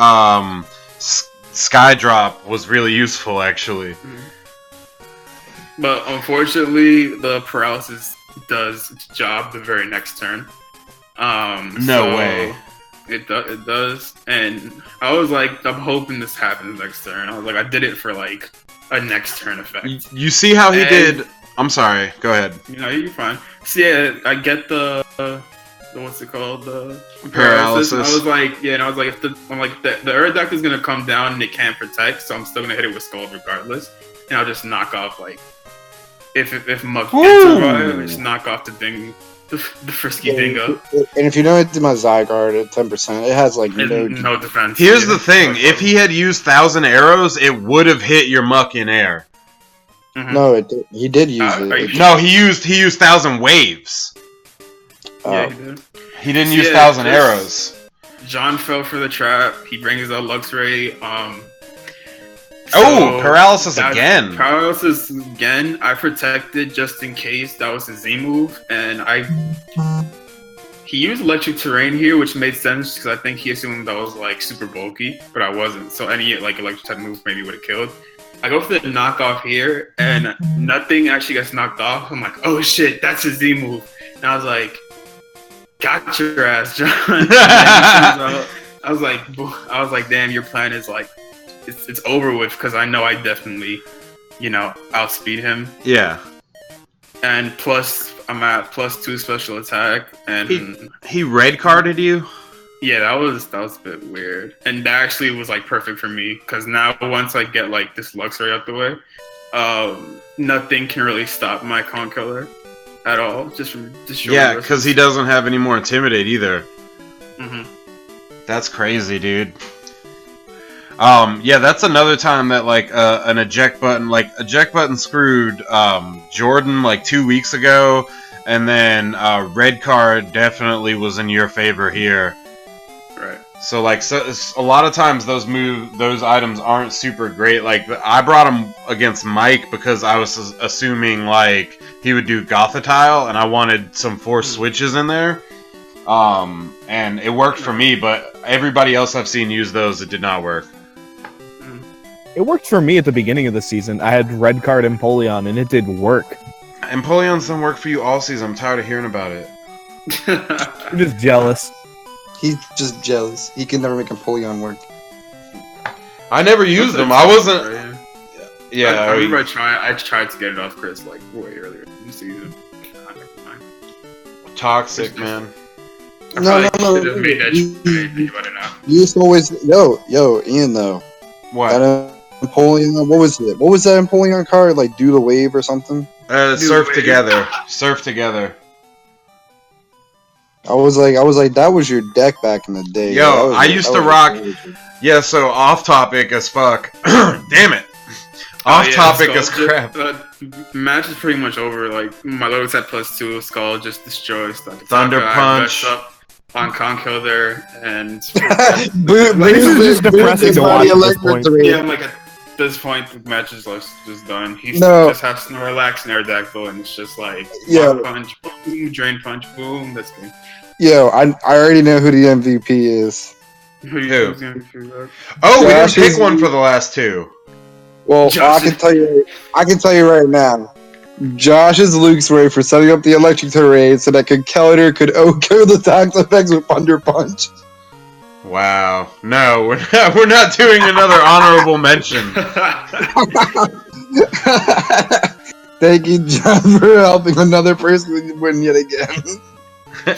Sky Drop was really useful, actually. But unfortunately, the Paralysis does its job the very next turn. No way. It does. And I was like, I'm hoping this happens next turn. I was like, I did it for like a next turn effect. You see how he did? I'm sorry. Go ahead. You're fine. So yeah, I get the what's it called? The paralysis. And I was like, the Aerodactyl is gonna come down and it can't protect, so I'm still gonna hit it with Skull regardless, and I'll just knock off if Muck can survive, just knock off the Frisky Dingo. And if you know it's my Zygarde at 10%, it has no defense. Here's the thing: if he had used 1,000 arrows, it would have hit your Muck in air. Mm-hmm. No, he did use it. No, he used 1,000 waves. Yeah, he did. He didn't use 1,000 arrows. John fell for the trap. He brings out Luxray. Paralysis again. Paralysis again. I protected just in case. That was a Z move, and he used electric terrain here, which made sense because I think he assumed that was like super bulky, but I wasn't. So any like electric type move maybe would have killed. I go for the knockoff here, and nothing actually gets knocked off. I'm like, oh shit, that's his Z move. And I was like, got your ass, John. I was like, damn, your plan is like, it's over with because I know I definitely, outspeed him. Yeah. And plus, I'm at +2 special attack, and he red carded you. Yeah, that was a bit weird, and that actually was like perfect for me because now once I get like this Luxray out the way, nothing can really stop my Con Killer at all. Just from destroying. Yeah, because he doesn't have any more Intimidate either. Mm-hmm. That's crazy, dude. Yeah, that's another time that like an eject button screwed Jordan like 2 weeks ago, and then red card definitely was in your favor here. Right. So like a lot of times those items aren't super great. Like I brought him against Mike because I was assuming like he would do Gothitile, and I wanted some force switches in there. And it worked for me, but everybody else I've seen use those, it did not work. It worked for me at the beginning of the season. I had red card Empoleon, and it did work. Empoleon's done work for you all season. I'm tired of hearing about it. I'm just jealous. He's just jealous. He can never make Empoleon work. I never used them. I wasn't. Yeah, I remember I tried to get it off Chris like way earlier in the season. Toxic, man. No. Made that think about it now. You used to always Ian though. What? That Empoleon. What was it? What was that Empoleon card? Like do the wave or something? Surf together. Surf together. I was like, that was your deck back in the day. Yo, I used to rock. Yeah, so off topic as fuck. Damn it. Off topic as crap. Match is pretty much over. Like my load's at +2. Skull just destroys stuff. Thunder Punch. On Conkill there, and This is just depressing to watch at this point. Yeah, I'm like at this point the match is just done. He just has to relax Snare deck though, and it's just like punch, boom, drain punch, boom. That's good. Yo, I already know who the MVP is. Who? Oh, we didn't pick one for the last two. Well, I can tell you right now. Josh is Luke's way for setting up the electric terrain so that Keller could OHKO the tax effects with Thunder Punch. Wow. No, we're not doing another honorable mention. Thank you, John, for helping another person win yet again.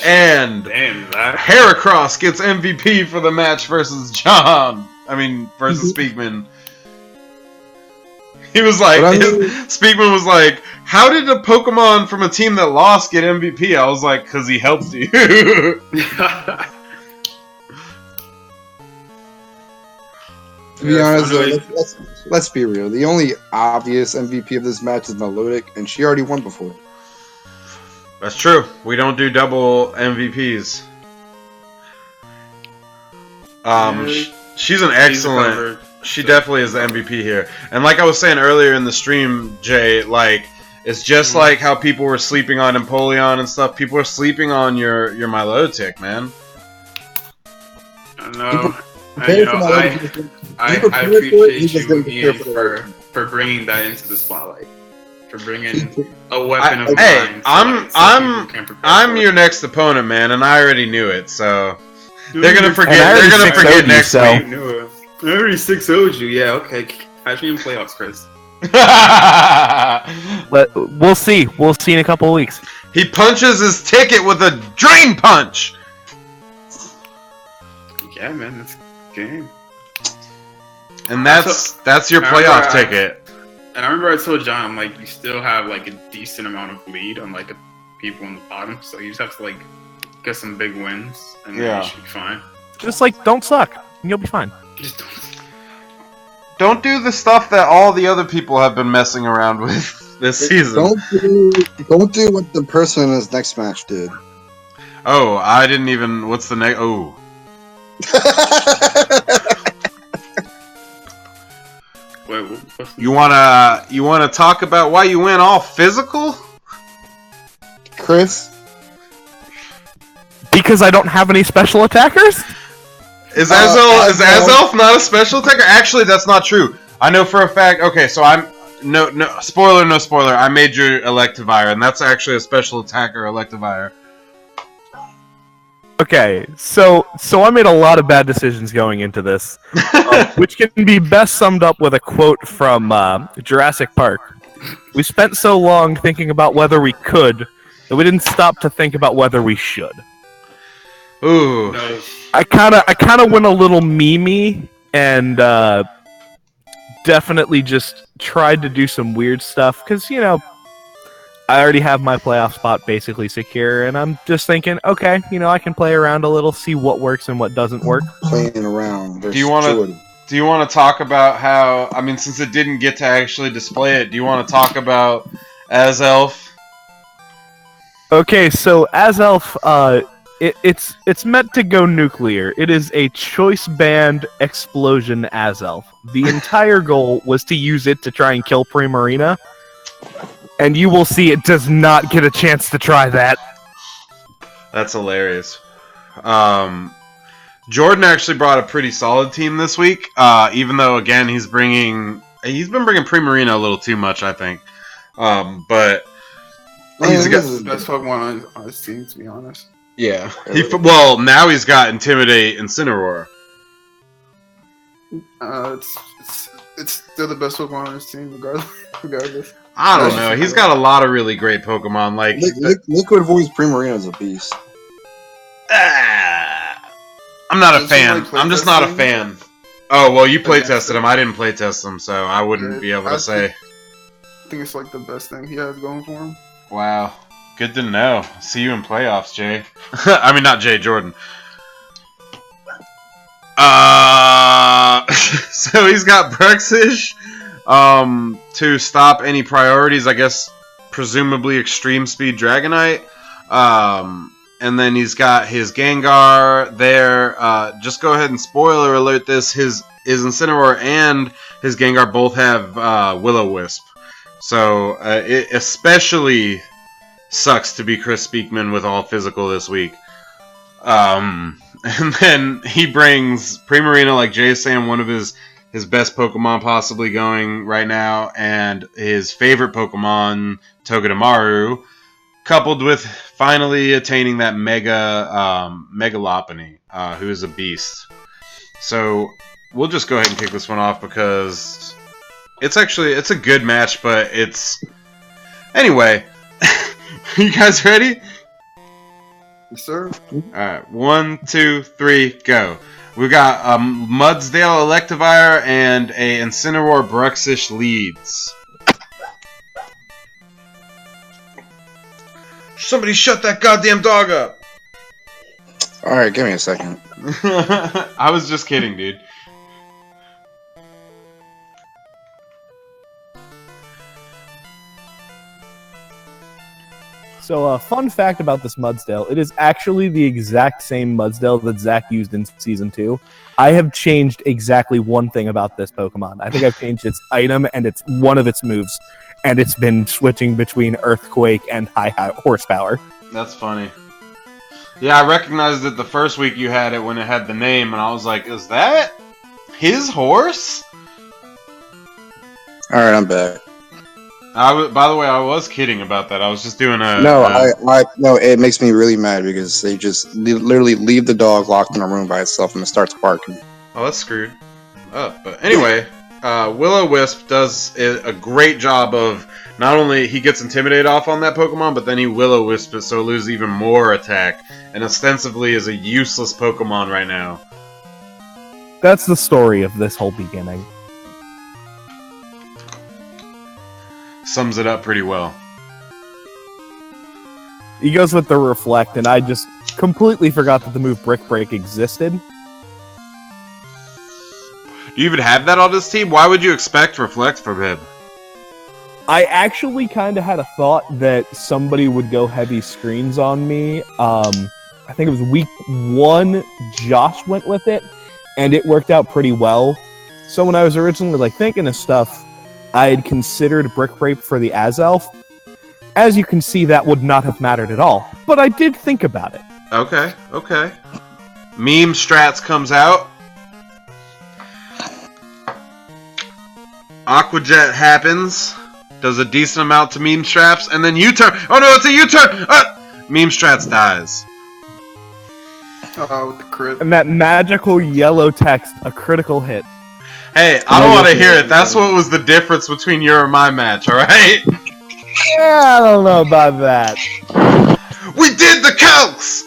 And Heracross gets MVP for the match versus John. Versus Speakman. He was like, Speakman was like, how did a Pokemon from a team that lost get MVP? I was like, because he helped you. To be honest, though, let's be real. The only obvious MVP of this match is Melodic, and she already won before. That's true. We don't do double MVPs. She's an excellent... She definitely is the MVP here. And like I was saying earlier in the stream, Jay, like, it's just like how people were sleeping on Empoleon and stuff. People are sleeping on your Milotic, man. I know. I appreciate you, Ian, for bringing that into the spotlight. For bringing a weapon of mine. I'm your next opponent, man, and I already knew it, so... They're gonna forget. They're gonna forget next week. I already 6-0'd you. Yeah, okay. Catch me in playoffs, Chris. We'll see. We'll see in a couple of weeks. He punches his ticket with a drain punch. Yeah, man, that's game. And that's your playoff ticket. And I remember I told John, I'm like, you still have like a decent amount of lead on like people in the bottom, so you just have to like get some big wins, and then you should be fine. Just like don't suck, and you'll be fine. Just don't do the stuff that all the other people have been messing around with this season. Don't do what the person in his next match did. Oh, I didn't even. What's the next? Oh. Wait, you wanna talk about why you went all physical, Chris? Because I don't have any special attackers? Is Azelf not a special attacker? Actually, that's not true. I know for a fact. Okay, so no spoiler, no spoiler. I made your Electivire, and that's actually a special attacker Electivire. Okay, so I made a lot of bad decisions going into this, which can be best summed up with a quote from Jurassic Park. We spent so long thinking about whether we could that we didn't stop to think about whether we should. Ooh. No. I kind of went a little meme-y and definitely just tried to do some weird stuff because, you know, I already have my playoff spot basically secure, and I'm just thinking, okay, you know, I can play around a little, see what works and what doesn't work. Playing around. Do you want to talk about how? I mean, since it didn't get to actually display it, do you want to talk about Azelf? Okay, so Azelf, it's meant to go nuclear. It is a choice band explosion Azelf. The entire goal was to use it to try and kill Primarina. And you will see it does not get a chance to try that. That's hilarious. Jordan actually brought a pretty solid team this week. Even though, again, he's been bringing Primarina a little too much, I think. But He's the best Pokemon on his team, to be honest. Yeah. Well, now he's got Intimidate and Incineroar. It's still the best Pokemon on his team, regardless. I don't know. He's got a lot of really great Pokemon. Like Liquid Voice Primarina is a beast. I'm not a fan. I'm just not a fan. Oh, well, you play tested him. I didn't play test him, so I wouldn't be able to say. I think it's like the best thing he has going for him. Wow. Good to know. See you in playoffs, Jay. I mean, not Jay, Jordan. So he's got Bruxish to stop any priorities, I guess, presumably Extreme Speed Dragonite. And then he's got his Gengar there. Just go ahead and spoiler alert this. His Incineroar and his Gengar both have Will-O-Wisp. So it especially sucks to be Chris Speakman with all physical this week. And then he brings Primarina, like Jay is saying, one of his best Pokemon possibly going right now, and his favorite Pokemon, Togedemaru, coupled with finally attaining that Mega Lopunny, who is a beast. So we'll just go ahead and kick this one off because it's a good match, but it's... Anyway, you guys ready? Yes, sir. Alright, 1, 2, 3, go. We got Mudsdale Electivire and a Incineroar Bruxish leads. Somebody shut that goddamn dog up! Alright, give me a second. I was just kidding, dude. So, a fun fact about this Mudsdale, it is actually the exact same Mudsdale that Zach used in Season 2. I have changed exactly one thing about this Pokemon. I think I've changed its item and it's one of its moves. And it's been switching between Earthquake and high horsepower. That's funny. Yeah, I recognized it the first week you had it when it had the name, and I was like, is that his horse? Alright, I'm back. By the way, I was kidding about that. I was just doing a... No, it makes me really mad because they just literally leave the dog locked in a room by itself and it starts barking. Oh, that's screwed up. But anyway, Will-O-Wisp does a great job of... Not only he gets Intimidate off on that Pokemon, but then he Will-O-Wisp it so it loses even more attack. And ostensibly is a useless Pokemon right now. That's the story of this whole beginning. Sums it up pretty well. He goes with the Reflect, and I just completely forgot that the move Brick Break existed. Do you even have that on this team? Why would you expect Reflect from him? I actually kind of had a thought that somebody would go heavy screens on me. I think it was week 1, Josh went with it, and it worked out pretty well. So when I was originally thinking of stuff, I had considered Brick Break for the Azelf. As you can see, that would not have mattered at all. But I did think about it. Okay, okay. Meme Strats comes out. Aquajet happens. Does a decent amount to Meme Straps, and then U-turn. Oh no, it's a U-turn! Meme Strats dies. With the crit. And that magical yellow text, a critical hit. Hey, I don't want to hear it. That's what was the difference between your and my match, alright? Yeah, I don't know about that. We did the calcs!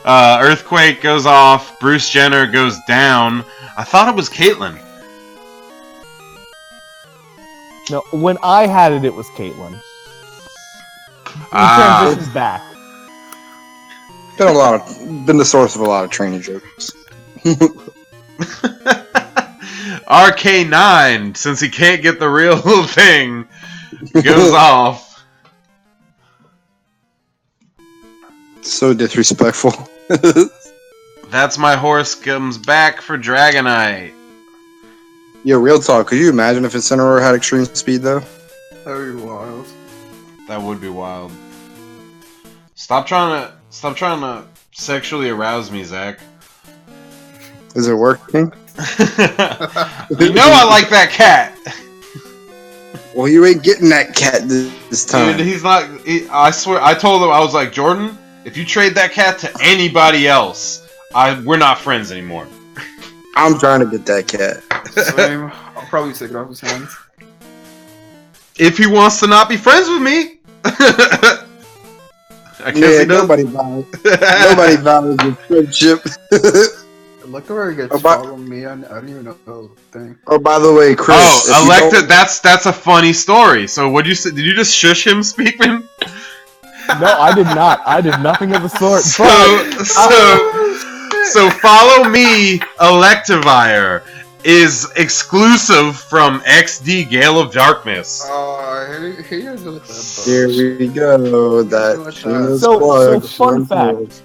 Earthquake goes off. Bruce Jenner goes down. I thought it was Caitlyn. No, when I had it, it was Caitlyn. He Ah. transitions back. Been the source of a lot of training jokes. RK9, since he can't get the real thing, goes off. So disrespectful. That's my horse comes back for Dragonite. Yo, real talk. Could you imagine if Incineroar had extreme speed though? That'd be wild. That would be wild. Stop trying to sexually arouse me, Zach. Is it working? You know I like that cat. Well, you ain't getting that cat this time. Dude, he's not. I swear, I told him, I was like, Jordan, if you trade that cat to anybody else, we're not friends anymore. I'm trying to get that cat. Same. I'll probably take it off his hands. If he wants to not be friends with me. I guess he does. Nobody values your friendship. Look where he gets following me. I don't even know the thing. Oh, by the way, Chris. Oh, Electa, that's a funny story. So what you say? Did you just shush him, Speakman? No, I did not. I did nothing of the sort. So follow me, Electivire is exclusive from XD Gale of Darkness. Here's with that. Here we go. That so fun fact.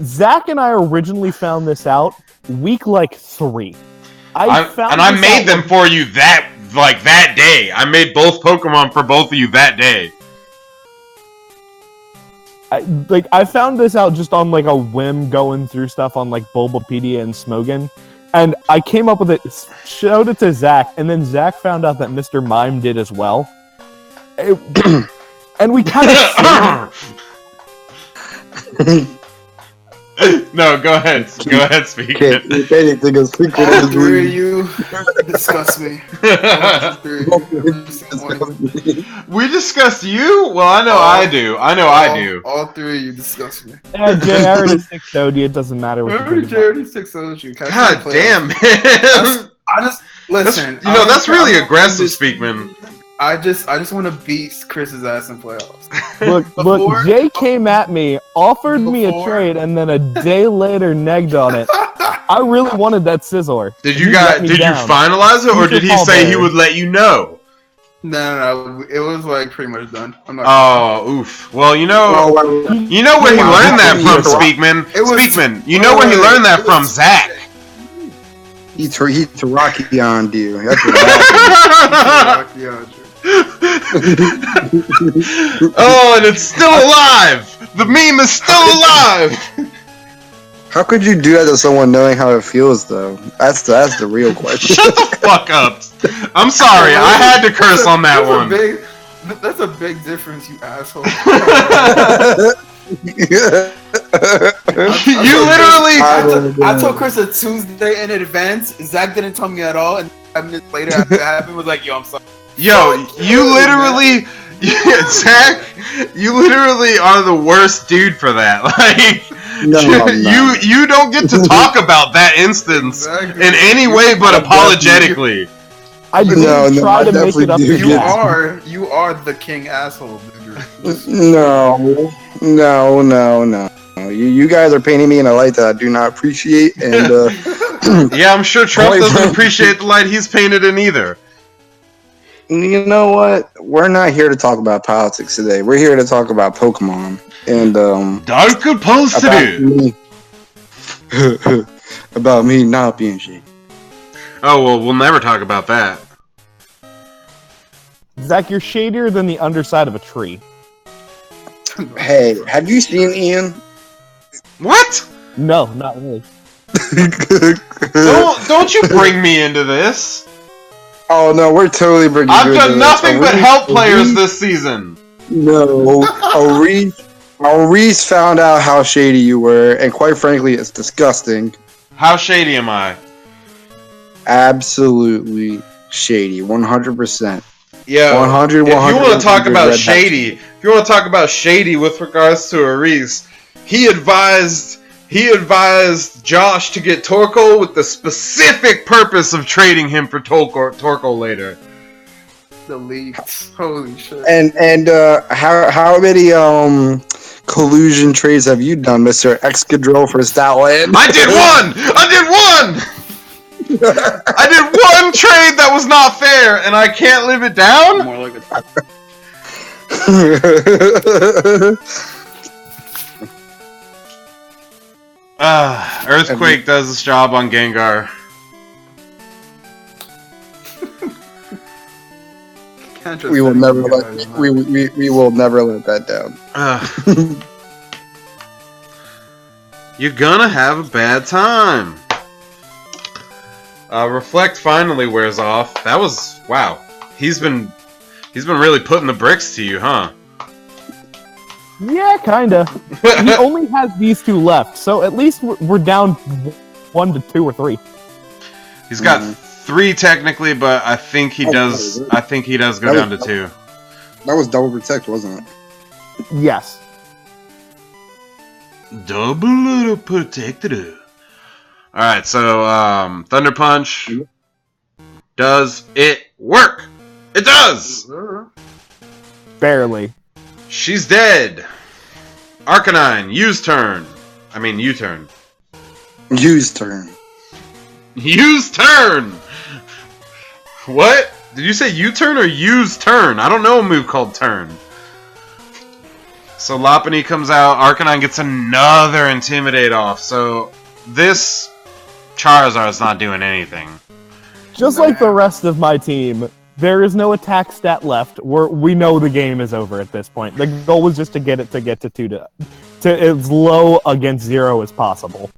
Zach and I originally found this out week like 3. I made them for you that day. I made both Pokemon for both of you that day. I found this out just on like a whim, going through stuff on like Bulbapedia and Smogon, and I came up with it, showed it to Zach, and then Zach found out that Mr. Mime did as well. And we kind of. No, go ahead. Go ahead, speak. Can't keep anything a secret. All three of you disgust me. We discussed you? Well, I know I do. I do. All three of you disgust me. Yeah, Jay, I already 6-0'd you. It doesn't matter what you Jay already 6-0'd you. God damn, man. I just listen. That's really aggressive, Speakman. I just want to beat Chris's ass in playoffs. Look, Jay came at me, offered me a trade, and then a day later negged on it. I really wanted that Scizor. Did you finalize it, or did he say he would let you know? No, it was like pretty much done. I'm not oof. Well, you know where he learned that from, Speakman. Speakman, you know where he learned that from, Zach. He Tarakia'd you. Oh, and it's still alive! The meme is still alive! How could you do that to someone knowing how it feels, though? That's the real question. Shut the fuck up! I'm sorry, I had to curse on that one. That's a big difference, you asshole. You literally... I told Chris a Tuesday in advance. Zach didn't tell me at all, and 5 minutes later after that happened, was like, yo, I'm sorry. Yo, you literally... Zach, you literally are the worst dude for that. Like, you don't get to talk about that instance in any way but apologetically. I didn't try to make it up to you. You are the king asshole. No. You guys are painting me in a light that I do not appreciate, and yeah, I'm sure Trump doesn't appreciate the light he's painted in either. You know what? We're not here to talk about politics today. We're here to talk about Pokemon and Dark supposed to do about me not being shady. Oh well, we'll never talk about that. Zach, you're shadier than the underside of a tree. Hey, have you seen Ian? What? No, not really. Don't you bring me into this. Oh no, we're totally bringing. I've done nothing but help players this season. No, Reese found out how shady you were, and quite frankly, it's disgusting. How shady am I? Absolutely shady, 100%. Yeah. 100. If you want to talk about red shady, if you want to talk about shady with regards to Reese, he advised Josh to get Torkoal with the specific purpose of trading him for Torkoal later. The leaks. Holy shit. And how many collusion trades have you done, Mr. Excadrill for Statland? I did one! I did one trade that was not fair, and I can't live it down? More like a Earthquake does its job on Gengar. We will never let we will never let that down. You're gonna have a bad time. Reflect finally wears off. That was wow. He's been really putting the bricks to you, huh? Yeah, kinda. He only has these two left, so at least we're down 1 to 2 or 3. He's got 3 technically, but I think he does. I think he does go down to 2. That was double protect, wasn't it? Yes. Double protected. All right, so Thunder Punch. Does it work? It does. Barely. She's dead. Arcanine, use turn. I mean, U-turn. Use turn. Use turn. What? Did you say U-turn or use turn? I don't know a move called turn. So Lopunny comes out. Arcanine gets another Intimidate off. So this Charizard's not doing anything. Just like the rest of my team, there is no attack stat left. We know the game is over at this point. The goal was just to get to 2 to as low against 0 as possible.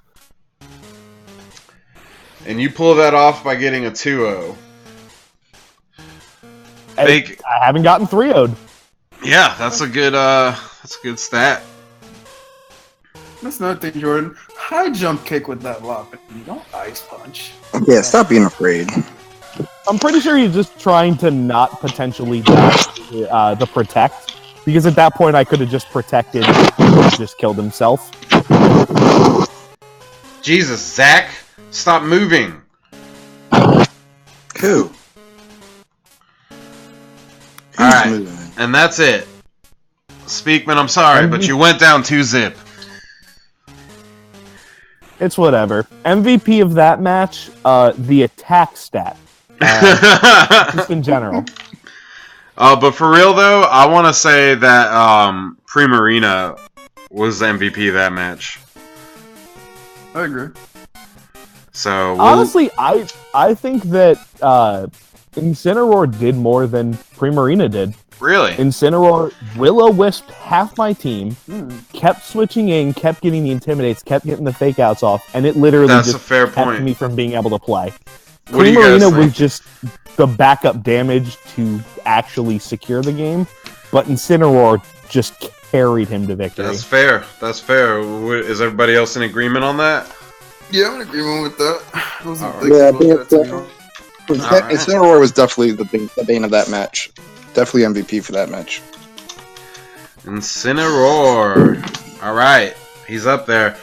And you pull that off by getting a 2-0. I haven't gotten 3-0'd. Yeah, that's a good stat. That's another thing, Jordan. High jump kick with that Lopunny. Don't ice punch. Yeah, stop being afraid. I'm pretty sure he's just trying to not potentially dodge the protect, because at that point I could have just protected and just killed himself. Jesus, Zach, stop moving. Who? Alright, and that's it. Speakman, I'm sorry, but you went down 2-zip. It's whatever. MVP of that match, the attack stat. Just in general. But for real though, I want to say that Primarina was the MVP of that match. I agree. So honestly, I think that Incineroar did more than Primarina did. Really? Incineroar Will-O-Wisp half my team, kept switching in, kept getting the Intimidates, kept getting the fake outs off, and it literally just kept me from being able to play. What do you guys think? was just the backup damage to actually secure the game, but Incineroar just carried him to victory. That's fair. That's fair. Is everybody else in agreement on that? Yeah, I'm in agreement with that. Yeah, I think Incineroar was definitely the bane of that match. Definitely MVP for that match. Incineroar. Alright. He's up there.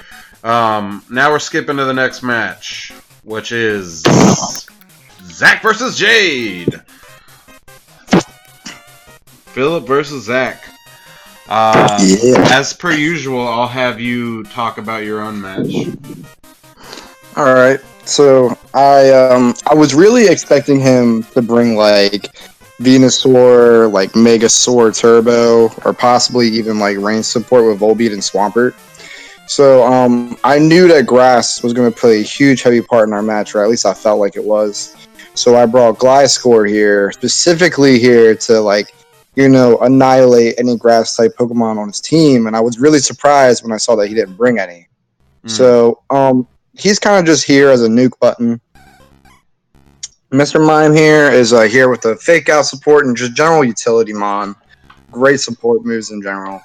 Now we're skipping to the next match, which is Zach versus Jade. Philip versus Zach. As per usual, I'll have you talk about your own match. Alright. So I was really expecting him to bring like Venusaur, like Megasaur Turbo, or possibly even like range support with Volbeat and Swampert. So I knew that grass was going to play a huge heavy part in our match, or at least I felt like it was. So I brought Gliscor here, specifically here to like annihilate any grass type Pokemon on his team, and I was really surprised when I saw that he didn't bring any. So he's kind of just here as a nuke button. Mr. Mime here is here with the fake out support and just general utility mon. Great support moves in general.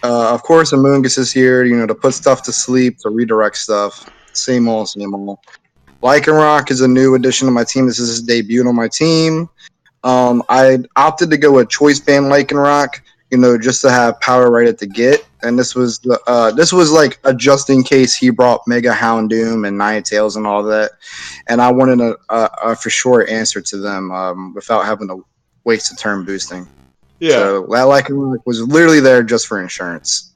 Of course, Amoonguss is here, to put stuff to sleep, to redirect stuff. Same old, same old. Lycanroc is a new addition to my team. This is his debut on my team. I opted to go with Choice Band Lycanroc, just to have power right at the get. And this was like a just in case he brought Mega Houndoom and Ninetales and all that. And I wanted a for sure answer to them without having to waste a turn boosting. Yeah. So that Lycanroc was literally there just for insurance.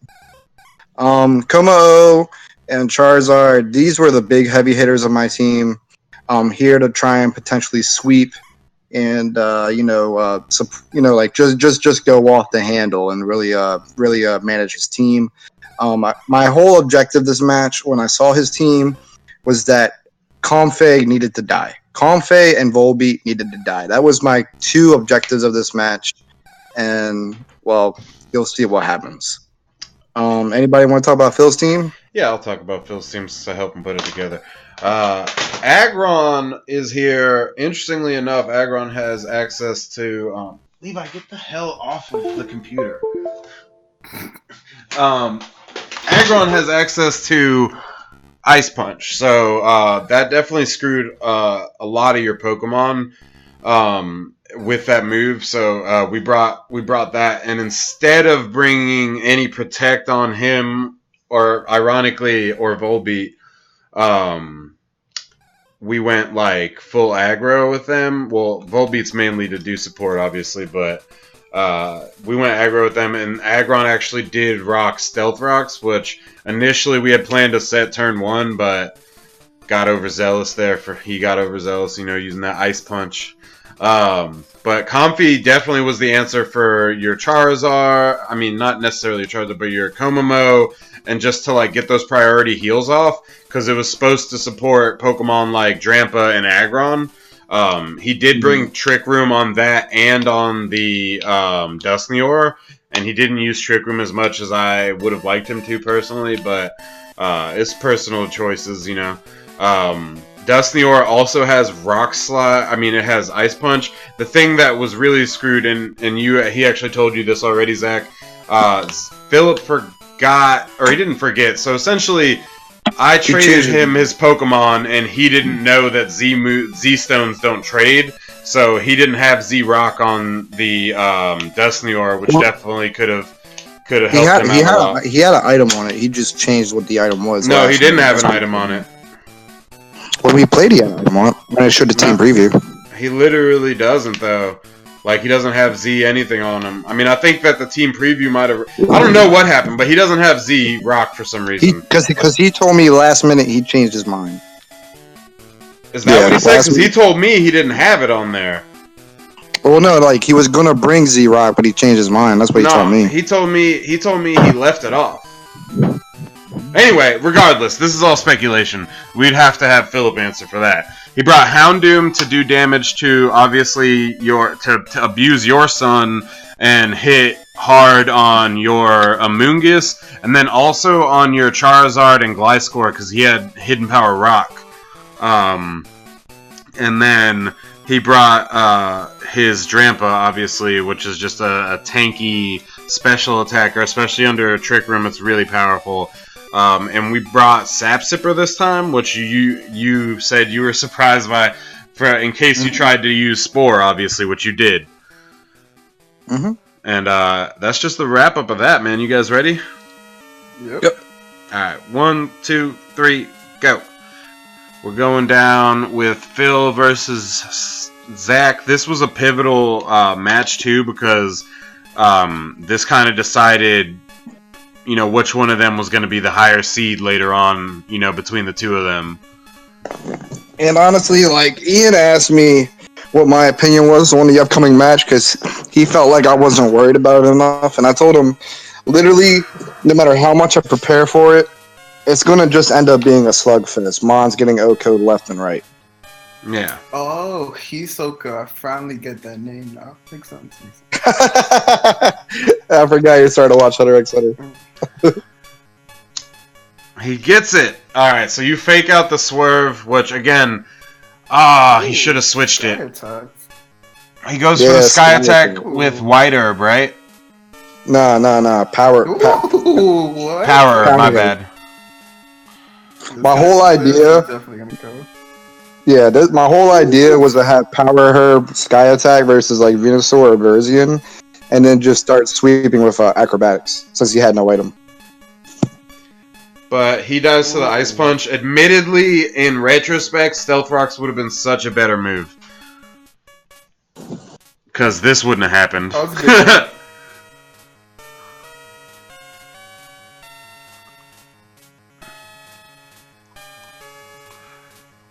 Como and Charizard, these were the big heavy hitters of my team. Here to try and potentially sweep and just go off the handle and really manage his team. My whole objective this match, when I saw his team, was that Comfey needed to die. Comfey and Volbeat needed to die. That was my two objectives of this match, and well, you'll see what happens. Anybody want to talk about Phil's team? Yeah, I'll talk about Phil's team to help him put it together. Aggron is here. Interestingly enough, Aggron has access to... Levi, get the hell off of the computer. Aggron has access to Ice Punch, so that definitely screwed a lot of your Pokemon with that move. So we brought that, and instead of bringing any Protect on him, or ironically, or Volbeat, we went like full aggro with them. Well, Volbeat's mainly to do support, obviously, but we went aggro with them, and Aggron actually did rock Stealth Rocks, which initially we had planned to set turn 1, but got overzealous there. He got overzealous, using that Ice Punch. But Comfey definitely was the answer for your Charizard. I mean, not necessarily your Charizard, but your Komomo, and just to get those priority heals off, because it was supposed to support Pokemon like Drampa and Aggron. He did bring Trick Room on that and on the Dusknoir, and he didn't use Trick Room as much as I would have liked him to personally, but it's personal choices, Dusknoir also has Rock Slide. I mean, it has Ice Punch. The thing that was really screwed, and he actually told you this already, Zach. Philip forgot, or he didn't forget. So essentially, I traded him his Pokemon, and he didn't know that Z Stones don't trade. So he didn't have Z Rock on the Dusknoir, which definitely could have helped him out a lot. He had an item on it. He just changed what the item was. No, he didn't have an item on it. When we played, he had an item on it. When I showed the team preview. He literally doesn't, though. He doesn't have Z anything on him. I mean, I think that the team preview might have... I don't know what happened, but he doesn't have Z Rock for some reason. Because he told me last minute he changed his mind. Is that what he said? Because he told me he didn't have it on there. Well, no, he was going to bring Z Rock, but he changed his mind. That's what he told me. He told me he left it off. Anyway, regardless, this is all speculation. We'd have to have Philip answer for that. He brought Houndoom to do damage to, obviously, to abuse your son and hit hard on your Amoonguss, and then also on your Charizard and Gliscor, because he had Hidden Power Rock. And then he brought his Drampa, obviously, which is just a tanky special attacker, especially under Trick Room. It's really powerful. And we brought Sap Sipper this time, which you said you were surprised by, in case you tried to use Spore, obviously, which you did. Mm-hmm. And that's just the wrap up of that, man. You guys ready? Yep. Alright, 1, 2, 3, go. We're going down with Phil versus Zach. This was a pivotal match, too, because this kind of decided... which one of them was going to be the higher seed later on, between the two of them. And honestly, Ian asked me what my opinion was on the upcoming match because he felt like I wasn't worried about it enough. And I told him, literally, no matter how much I prepare for it, it's going to just end up being a slugfest. Mon's getting O-code left and right. Yeah. Oh, Hisoka. I finally get that name now. Makes sense. I forgot you started to watch Hunter x Hunter. He gets it. All right, so you fake out the swerve, which again, he should have switched Sky it. attack. He goes for the sky attack with white herb, right? No. Power. Ooh, what? Power herb, my Power. bad. My whole idea. This is definitely gonna go. Yeah, my whole idea was to have Power Herb Sky Attack versus like Venusaur or Berzian, and then just start sweeping with Acrobatics since he had no item. But he dies to the Ice Punch. Admittedly, in retrospect, Stealth Rocks would have been such a better move. Because this wouldn't have happened. That was a good one.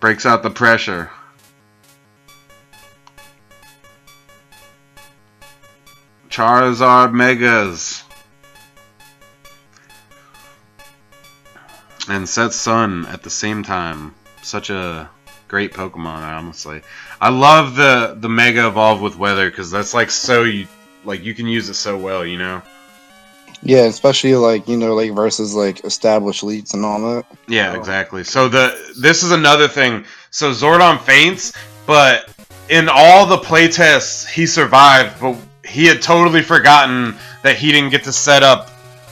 Breaks out the pressure. Charizard Megas. And Set Sun at the same time. Such a great Pokemon, honestly. I love the Mega Evolve with Weather because that's like you can use it so well, you know. Yeah, especially like like versus like established leads and all that. Yeah, exactly. So this is another thing. So Zordon faints, but in all the playtests he survived, but he had totally forgotten that he didn't get to set up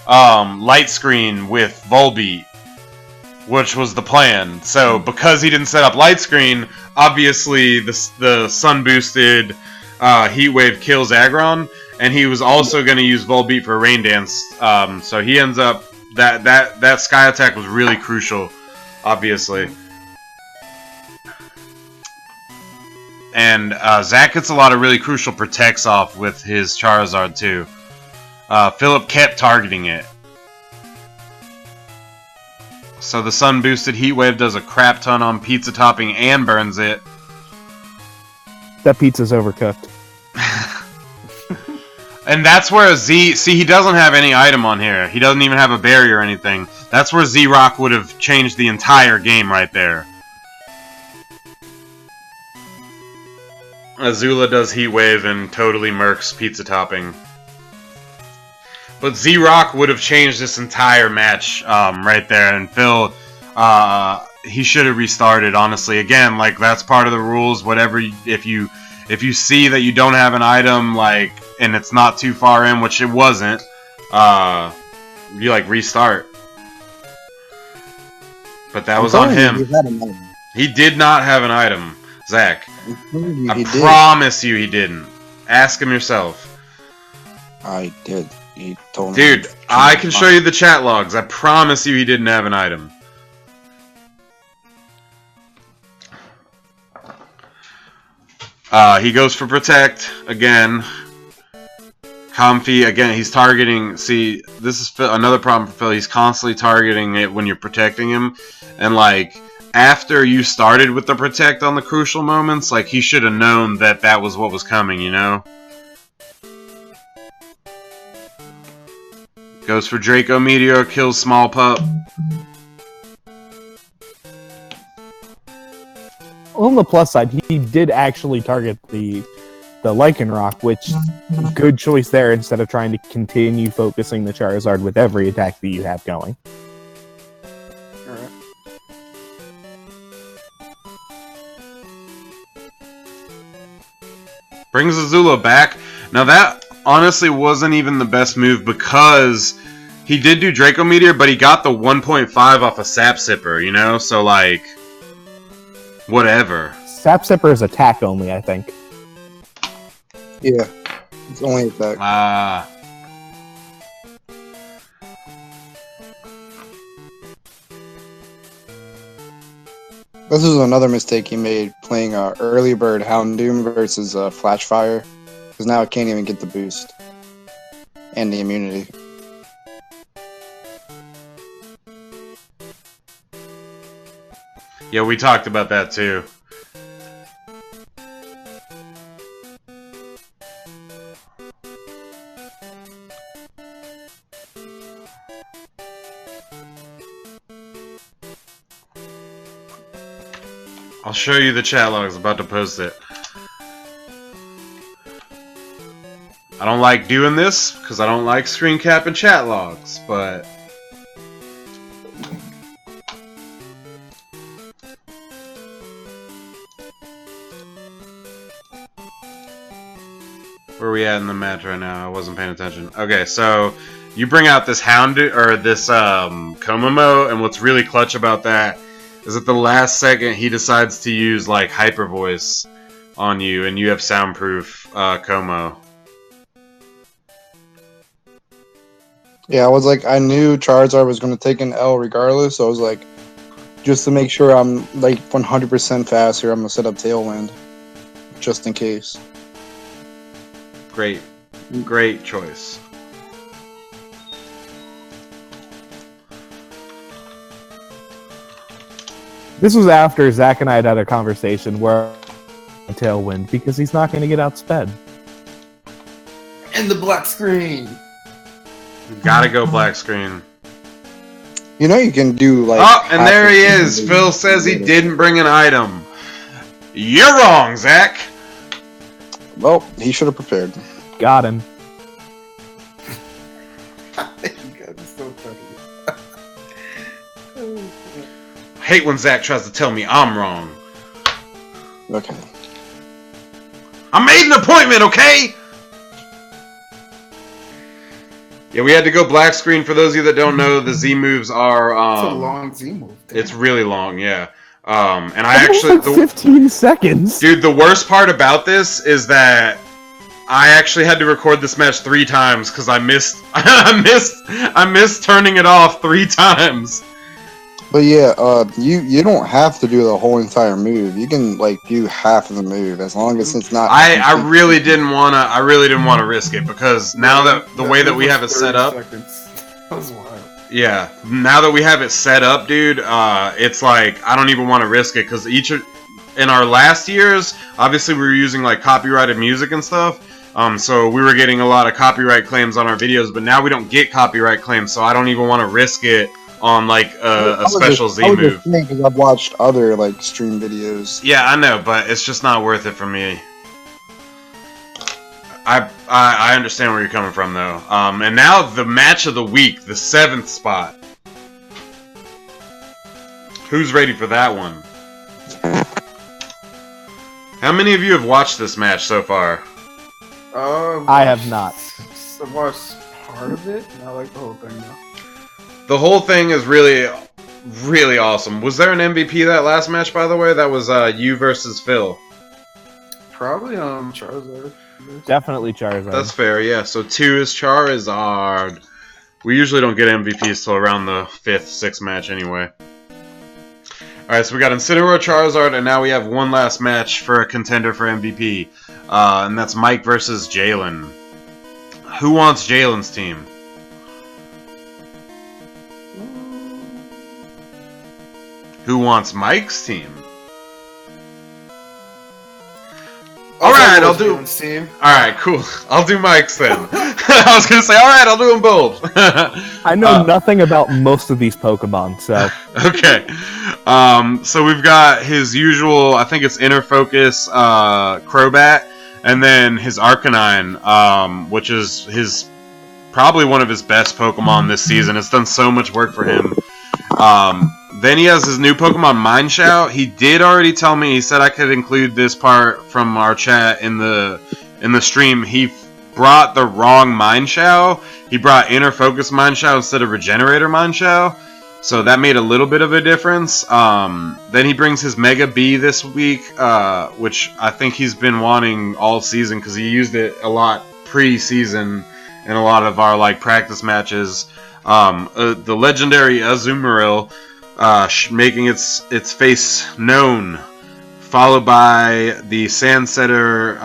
Light Screen with Volbeat, which was the plan. So because he didn't set up Light Screen, obviously the sun boosted Heat Wave kills Aggron, and he was also going to use Volbeat for Rain Dance. So he ends up that Sky Attack was really crucial, obviously. And Zach gets a lot of really crucial protects off with his Charizard too. Philip kept targeting it. So the sun boosted Heat Wave does a crap ton on Pizza Topping and burns it. That pizza's overcooked. And that's where Z... See, he doesn't have any item on here. He doesn't even have a barrier or anything. That's where Z-Rock would have changed the entire game right there. Azula does Heat Wave and totally murks Pizza Topping. But Z-Rock would have changed this entire match right there. And Phil, he should have restarted, honestly. Again, like, that's part of the rules. Whatever, if you see that you don't have an item, like, and it's not too far in, which it wasn't, you, like, restart. But that was on him. He did not have an item, Zach. I promise you he didn't. Ask him yourself. I did. He told me. Dude, I can show you the chat logs. I promise you he didn't have an item. He goes for Protect again. Comfy again. He's targeting. See, this is another problem for Phil. He's constantly targeting it when you're protecting him, and like after you started with the Protect on the crucial moments, like he should have known that that was what was coming. You know. Goes for Draco Meteor, kills Small Pup. On the plus side, he did actually target the Lycanroc, which good choice there instead of trying to continue focusing the Charizard with every attack that you have going. Alright. Brings Azula back. Now that honestly wasn't even the best move because he did do Draco Meteor, but he got the 1.5 off a Sap Sipper, you know? So, like, whatever. Sap Sipper is attack only, I think. Yeah, it's only attack. This is another mistake he made playing Early Bird Houndoom versus Flash Fire, because now it can't even get the boost and the immunity. Yeah, we talked about that too. I'll show you the chat logs. About to post it. I don't like doing this because I don't like screen capping chat logs, but where are we at in the match right now? I wasn't paying attention. Okay, so you bring out this or this Komomo, and what's really clutch about that is at the last second he decides to use like hyper voice on you, and you have soundproof Como. Yeah, I was like, I knew Charizard was going to take an L regardless, so I was like, just to make sure I'm like 100% faster, I'm going to set up Tailwind, just in case. Great choice. This was after Zach and I had a conversation where Tailwind because he's not going to get outsped. And the black screen. Gotta go black screen. You know you can do like... Oh, and there he is. Phil says he didn't bring an item. You're wrong, Zach. Well, he should have prepared. Got him. So funny. Hate when Zach tries to tell me I'm wrong. Okay. I made an appointment, okay? Yeah, we had to go black screen. For those of you that don't know, the Z moves are... It's a long Z move. Damn. It's really long, yeah. And I actually... Like 15 seconds. Dude, the worst part about this is that I actually had to record this match 3 times because I missed I missed turning it off 3 times. But yeah, you don't have to do the whole entire move. You can like do half of the move as long as it's not. I really didn't wanna risk it because now that the way that we have it set up. That was wild. Yeah, now that we have it set up, dude, it's like I don't even want to risk it because in our last years, obviously we were using like copyrighted music and stuff. So we were getting a lot of copyright claims on our videos, but now we don't get copyright claims, so I don't even want to risk it on like a special Z move. Because I've watched other like stream videos. Yeah, I know, but it's just not worth it for me. I understand where you're coming from though. And now the match of the week, the 7th spot. Who's ready for that one? How many of you have watched this match so far? I have not. I watched part of it, and I like the whole thing now. The whole thing is really, really awesome. Was there an MVP that last match, by the way? That was you versus Phil. Probably Charizard. Definitely Charizard. That's fair, yeah. So 2 is Charizard. We usually don't get MVPs till around the 5th, 6th match anyway. Alright, so we got Incineroar, Charizard, and now we have one last match for a contender for MVP. And that's Mike versus Jalen. Who wants Jalen's team? Who wants Mike's team? Alright, I'll do... Alright, cool. I'll do Mike's then. I was gonna say, alright, I'll do them both. I know nothing about most of these Pokemon, so... Okay. So we've got his usual, I think it's Inner Focus, Crobat, and then his Arcanine, which is his... probably one of his best Pokemon this season. It's done so much work for him. Then he has his new Pokemon, Mineshout. He did already tell me, he said I could include this part from our chat in the stream. He brought the wrong Mineshout. He brought Inner Focus Mineshout instead of Regenerator Mineshout. So that made a little bit of a difference. Then he brings his Mega B this week, which I think he's been wanting all season because he used it a lot pre-season in a lot of our like practice matches. The legendary Azumarill, making its face known, followed by the Sandsetter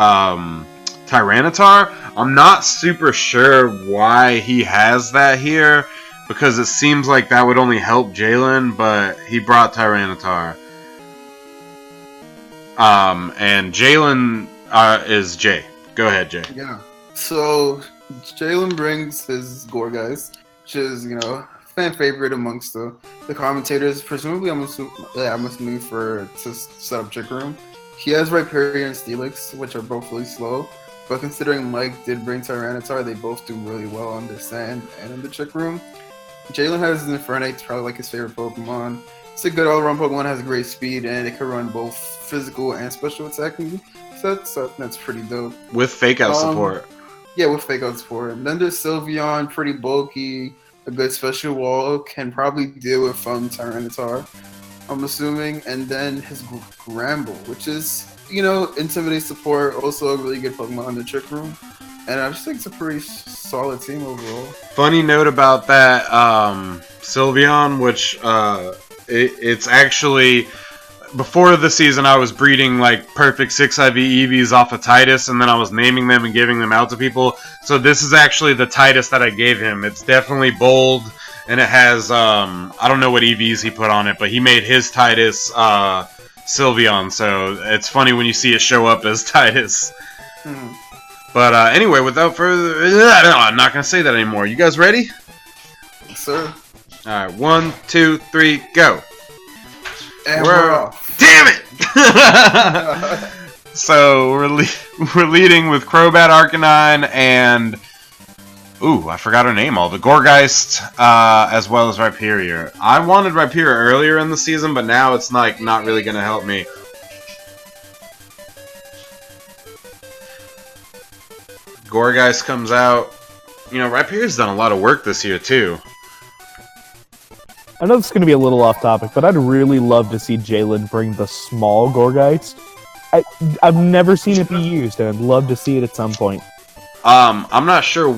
Tyranitar. I'm not super sure why he has that here, because it seems like that would only help Jalen, but he brought Tyranitar. And Jalen is Jay. Go ahead, Jay. Yeah. So Jalen brings his Gore guys, which is, fan favorite amongst the commentators. Presumably, I'm assuming to set up Trick Room. He has Rhyperior and Steelix, which are both really slow. But considering Mike did bring Tyranitar, they both do really well on the sand and in the Trick Room. Jalen has Infernape, it's probably like his favorite Pokemon. It's a good all-around Pokemon, has great speed, and it can run both physical and special attacking sets, so that's pretty dope. With fake out support. Yeah, with fake out support. And then there's Sylveon, pretty bulky, a good special wall, can probably deal with Tyranitar, I'm assuming. And then his Gramble, which is, Intimidate support, also a really good Pokemon in the Trick Room. And I just think it's a pretty solid team overall. Funny note about that Sylveon, which it's actually... Before the season, I was breeding like perfect 6 IV EVs off of Titus, and then I was naming them and giving them out to people. So this is actually the Titus that I gave him. It's definitely bold, and it has, I don't know what EVs he put on it, but he made his Titus Sylveon, so it's funny when you see it show up as Titus. But anyway, without further... I'm not going to say that anymore. You guys ready? Yes, sir. Alright, 1, 2, 3, go! And we're off. Damn it! So we're leading with Crobat, Arcanine, and ooh, I forgot her name. The Gorgeist, as well as Rhyperior. I wanted Rhyperior earlier in the season, but now it's like not really gonna help me. Gorgeist comes out. Rhyperior's done a lot of work this year too. I know this is going to be a little off topic, but I'd really love to see Jalen bring the small Gorgeist. I've never seen it be used, and I'd love to see it at some point. I'm not sure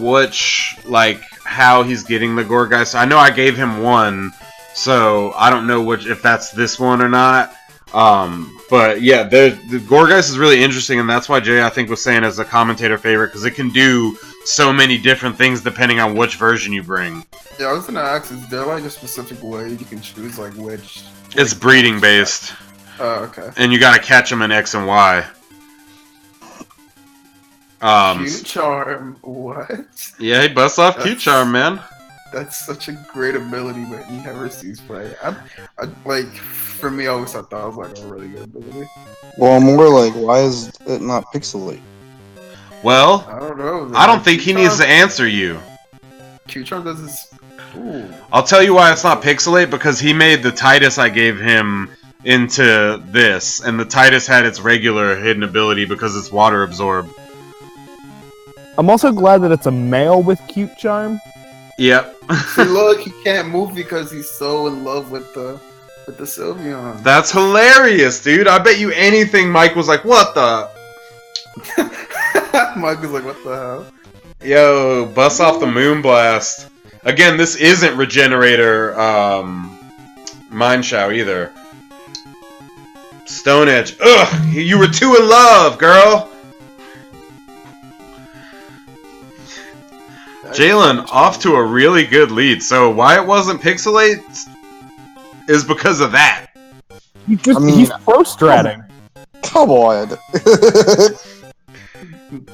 how he's getting the Gorgeist. I know I gave him one, so I don't know if that's this one or not. But yeah, the Gorgeist is really interesting, and that's why Jay, I think, was saying as a commentator favorite, because it can do so many different things depending on which version you bring. Yeah, I was gonna ask, is there like a specific way you can choose which? It's breeding based. Oh, okay. And you gotta catch them in X and Y. Q-Charm, what? Yeah, he busts off Q-Charm, man. That's such a great ability that he never sees play. For me, I always thought that was a really good ability. Well, more why is it not Pixelate? Well, I don't know. I don't think he needs to answer you. Q-Charm does this. Ooh. I'll tell you why it's not Pixelate, because he made the Titus I gave him into this, and the Titus had its regular hidden ability because it's water absorb. I'm also glad that it's a male with Cute Charm. Yep. See, look, he can't move because he's so in love with the Sylveon. That's hilarious, dude. I bet you anything Mike was like, what the? Mike was like, what the hell? Yo, bust off the Moonblast. Again, this isn't Regenerator Mineshow either. Stone Edge. Ugh! You were too in love, girl! Jalen, off to a really good lead. So why it wasn't Pixelate is because of that. He's pro-stratting. Come on.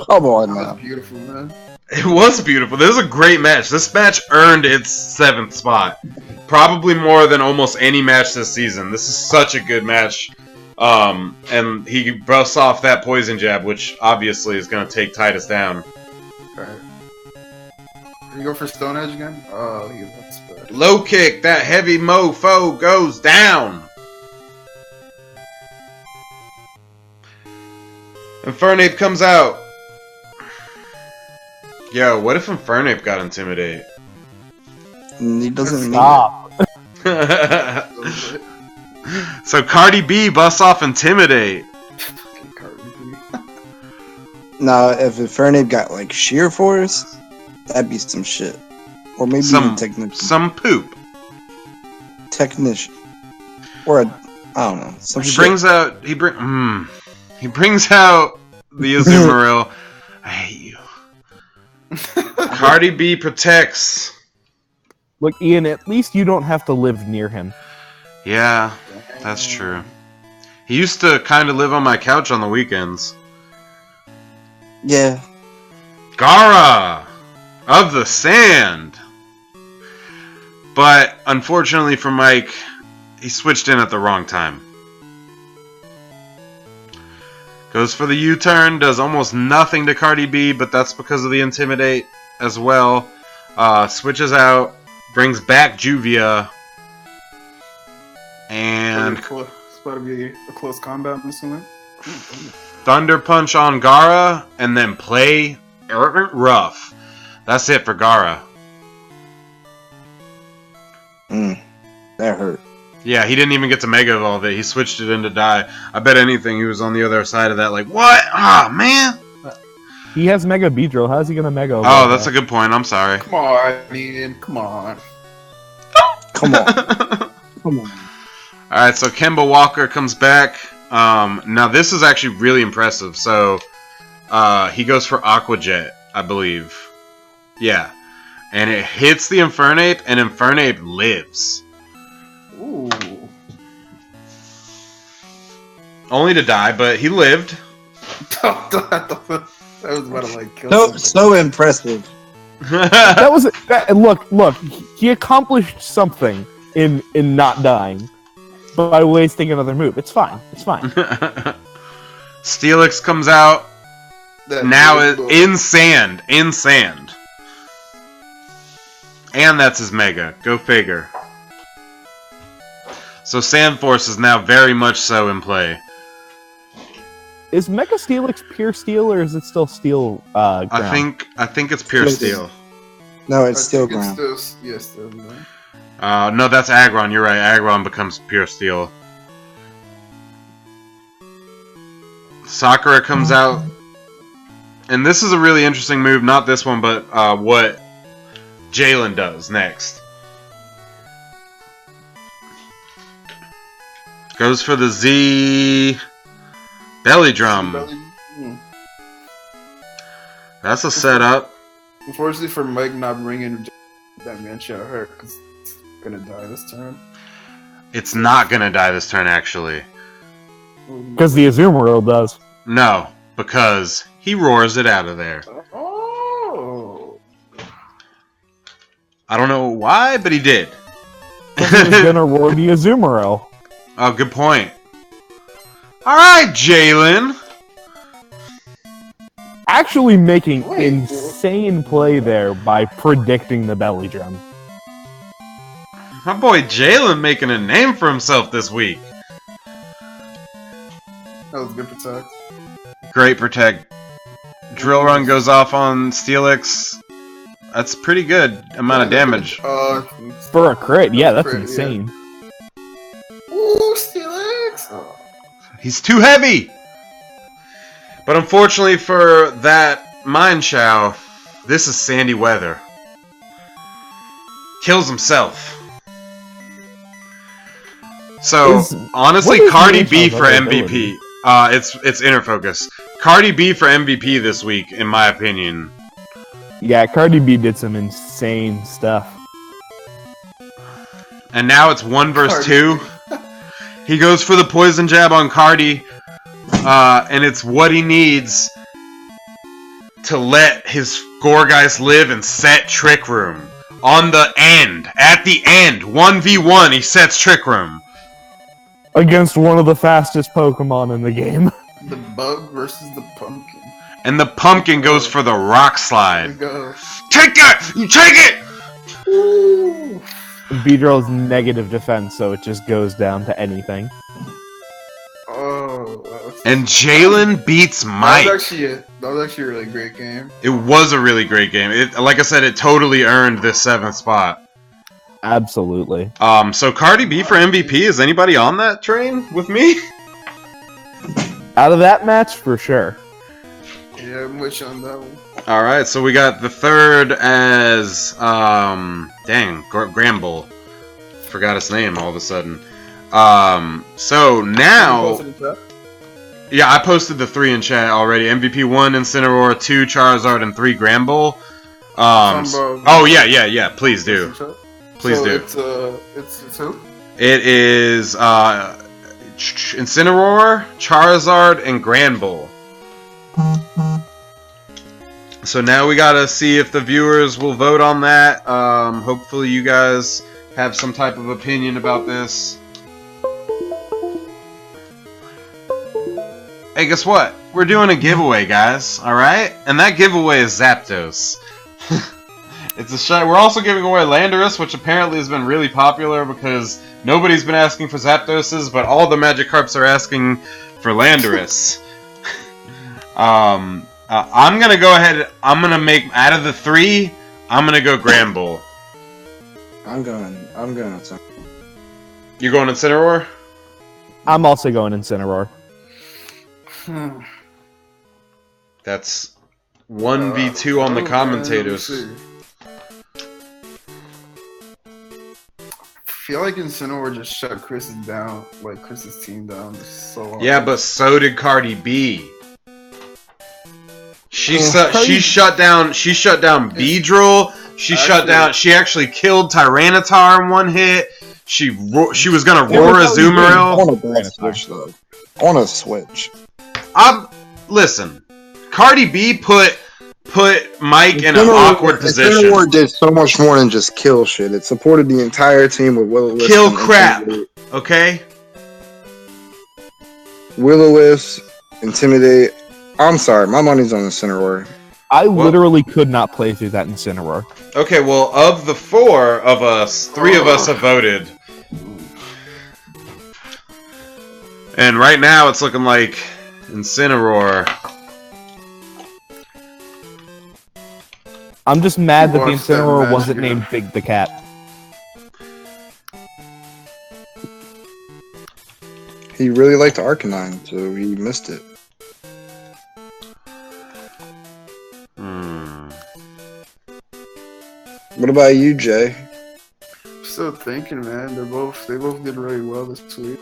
Come on, That now. was beautiful, man. It was beautiful. This is a great match. This match earned its 7th spot. Probably more than almost any match this season. This is such a good match. And he busts off that poison jab, which obviously is going to take Titus down. Alright. You go for Stone Edge again? Oh, he looks bad. Low kick. That heavy mofo goes down. Infernape comes out. Yo, what if Infernape got Intimidate? He doesn't need Stop. So Cardi B busts off Intimidate. Fucking Cardi B. it. Now, if Infernape got Sheer Force, that'd be some shit. Or maybe even Some poop. Technician. Or I don't know. Some He shit. brings out the Azumarill. I hate you. Cardi B protects. Look, Ian, at least you don't have to live near him. Yeah, that's true. He used to kind of live on my couch on the weekends. Yeah. Gara of the Sand. But unfortunately for Mike, he switched in at the wrong time. Goes for the U-turn, does almost nothing to Cardi B, but that's because of the Intimidate as well. Switches out, brings back Juvia, and It's about to be a close combat, I'm assuming. Thunder Punch on Gara, and then play rough. That's it for Gara. That hurt. Yeah, he didn't even get to Mega Evolve it. He switched it into Die. I bet anything he was on the other side of that like, what? Ah, man! He has Mega Beedrill. How's he gonna Mega? Oh, that's a good point. I'm sorry. Come on, Ian. Come on. Come on. Come on. Alright, so Kemba Walker comes back. Now this is actually really impressive. So, he goes for Aqua Jet, I believe. Yeah. And it hits the Infernape, and Infernape lives. Ooh. Only to die, but he lived. That was about to like kill So impressive. That was look. He accomplished something in not dying by wasting another move. It's fine. It's fine. Steelix comes out. Now in sand. In sand. And that's his Mega. Go figure. So Sand Force is now very much so in play. Is Mega Steelix pure steel or is it still steel? Ground? I think it's pure steel. No, it's still ground. Still ground. No, that's Aggron. You're right. Aggron becomes pure steel. Sakura comes out. And this is a really interesting move. Not this one, but what Jalen does next. Goes for the Z belly drum. That's a setup. Unfortunately for Mike not bringing that man shot hurt because it's gonna die this turn. It's not gonna die this turn, actually. Because the Azumarill does. No, because he roars it out of there. Oh. I don't know why, but he did. He's gonna roar the Azumarill. Oh, good point. Alright, Jalen. Actually making insane play there by predicting the belly drum. My boy Jalen making a name for himself this week. That was good protect. Great protect. Drill Run goes off on Steelix. That's pretty good amount of damage. For a crit, yeah, that's crit, insane. Yeah. Ooh, Steelix! Oh. He's too heavy! But unfortunately for that Mine Chow, this is sandy weather. Kills himself. So, honestly, Cardi B for MVP. It's Inner Focus. Cardi B for MVP this week, in my opinion. Yeah, Cardi B did some insane stuff. And now it's 1 versus 2. He goes for the poison jab on Cardi, and it's what he needs to let his Gourgeist live and set Trick Room. On the end, at the end, 1v1, he sets Trick Room. Against one of the fastest Pokemon in the game. The bug versus the pumpkin. And the pumpkin goes for the Rock Slide. There we go. Take that! You take it! Ooh. Beedrill's negative defense, so it just goes down to anything. Oh. And Jalen beats Mike. That was actually a really great game. It was a really great game. Like I said, it totally earned this 7th spot. Absolutely. So Cardi B for MVP, is anybody on that train with me? Out of that match, for sure. Yeah, I'm with you on that one. Alright, so we got the third as, Gramble. Forgot his name all of a sudden. So now... Yeah, I posted the 3 in chat already. MVP 1 Incineroar, 2 Charizard, and 3 Gramble. Oh, yeah, please do. Please do. It's who? It is, Incineroar, Charizard, and Granbull. So now we gotta see if the viewers will vote on that. Hopefully you guys have some type of opinion about this. Hey, guess what? We're doing a giveaway, guys. All right, and that giveaway is Zapdos. It's a shot. We're also giving away Landorus, which apparently has been really popular because nobody's been asking for Zapdoses, but all the Magikarps are asking for Landorus. I'm gonna go ahead. I'm gonna make out of the 3. I'm gonna go Granbull. I'm going. You're going Incineroar? I'm also going Incineroar. That's 1v2 on the commentators. I feel like Incineroar just shut Chris's team down so hard. Yeah, but so did Cardi B. She shut down Beedrill. She actually killed Tyranitar in one hit. She was gonna roar Azumarill. On a switch. Listen. Cardi B put Mike in an awkward position. Incineroar did so much more than just kill shit. It supported the entire team with Will-O-Wisp. Kill crap, okay? Will-O-Wisp, Intimidate. I'm sorry, my money's on Incineroar. I literally could not play through that Incineroar. Okay, well, of the 4 of us, 3 of us have voted. And right now, it's looking like Incineroar. I'm just mad that the Watch that Incineroar match, wasn't yeah. named Big the Cat. He really liked Arcanine, so he missed it. What about you, Jay? I'm still thinking, man. They both did really well this week.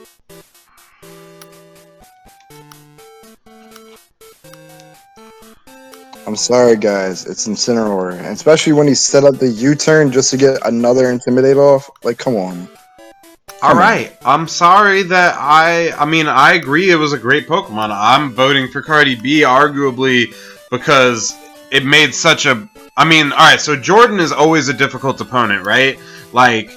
I'm sorry, guys. It's Incineroar. And especially when he set up the U-turn just to get another Intimidate off. Like, come on. Alright, I'm sorry that I agree it was a great Pokemon. I'm voting for Cardi B, arguably, because it made such a... alright, so Jordan is always a difficult opponent, right? Like,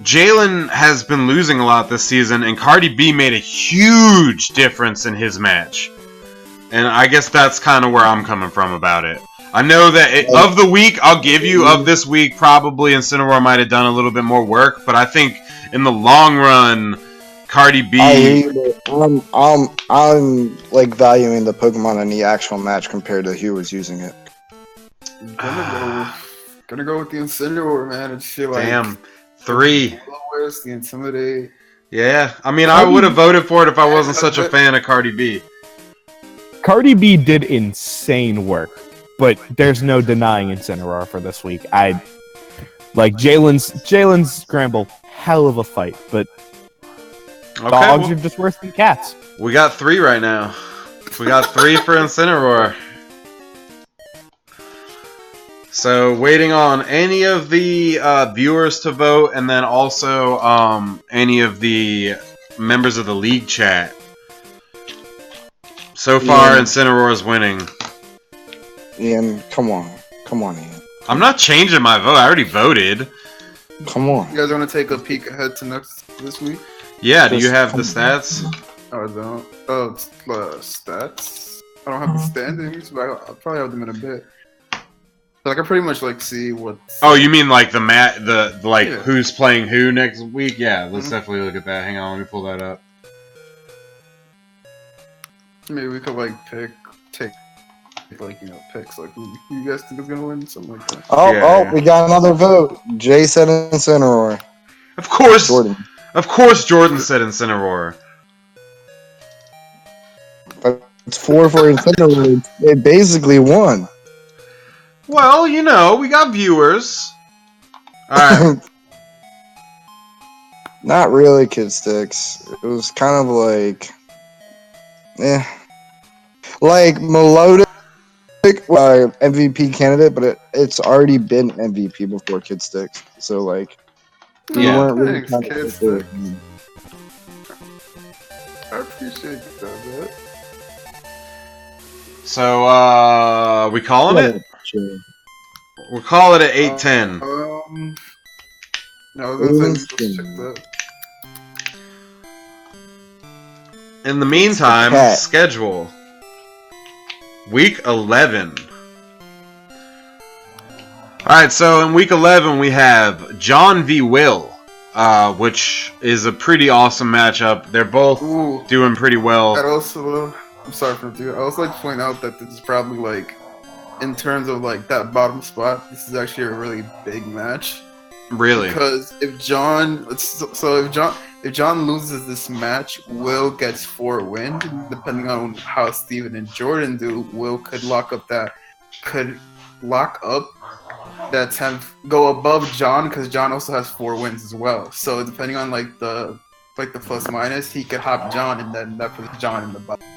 Jalen has been losing a lot this season, and Cardi B made a huge difference in his match. And I guess that's kind of where I'm coming from about it. I know that of the week, I'll give you, of this week, probably Incineroar might have done a little bit more work, but I think in the long run, Cardi B... I'm like valuing the Pokemon in the actual match compared to who was using it. Gonna go with the Incineroar, man. And feel like Damn. 3. The Intimidate. Yeah, I would have voted for it if I wasn't such a fan of Cardi B. Cardi B did insane work, but there's no denying Incineroar for this week. Jalen's scramble, hell of a fight, but dogs are just worse than cats. We got 3 right now. We got 3 for Incineroar. So, waiting on any of the viewers to vote, and then also any of the members of the league chat. So far, Incineroar is winning. Ian, come on, Ian. I'm not changing my vote. I already voted. Come on. You guys want to take a peek ahead to this week? Yeah, do you have the stats? Oh, I don't. Oh, it's, stats. I don't have the standings, but I'll probably have them in a bit. So I can pretty much see what. Oh, you mean like who's playing who next week? Yeah, let's definitely look at that. Hang on, let me pull that up. Maybe we could take picks who you guys think is gonna win, something like that. Oh, we got another vote. Jay said Incineroar. Of course, Jordan. Of course, Jordan said Incineroar. It's 4 for Incineroar. It basically won. Well, we got viewers. Alright. Not really, Kid Sticks. It was kind of like... Like, Melodic, MVP candidate, but it's already been MVP before Kid Sticks. So, we weren't really thanks, Kid Sticks. I appreciate that. So, we calling it? Sure. We'll call it at 8-10. No, I was gonna say let's check that. In the meantime, Cat. schedule. Week 11. Alright, so in week 11 we have John v. Will, which is a pretty awesome matchup. They're both Ooh. doing pretty well. And also, I'm sorry for you. I also like to point out that this is probably like, in terms of like that bottom spot, this is actually a really big match. Really? Because if John loses this match, Will gets 4 wins. Depending on how Steven and Jordan do, Will could lock up that 10th, go above John, because John also has 4 wins as well. So depending on like the plus minus, he could hop John, and then that puts John in the bottom.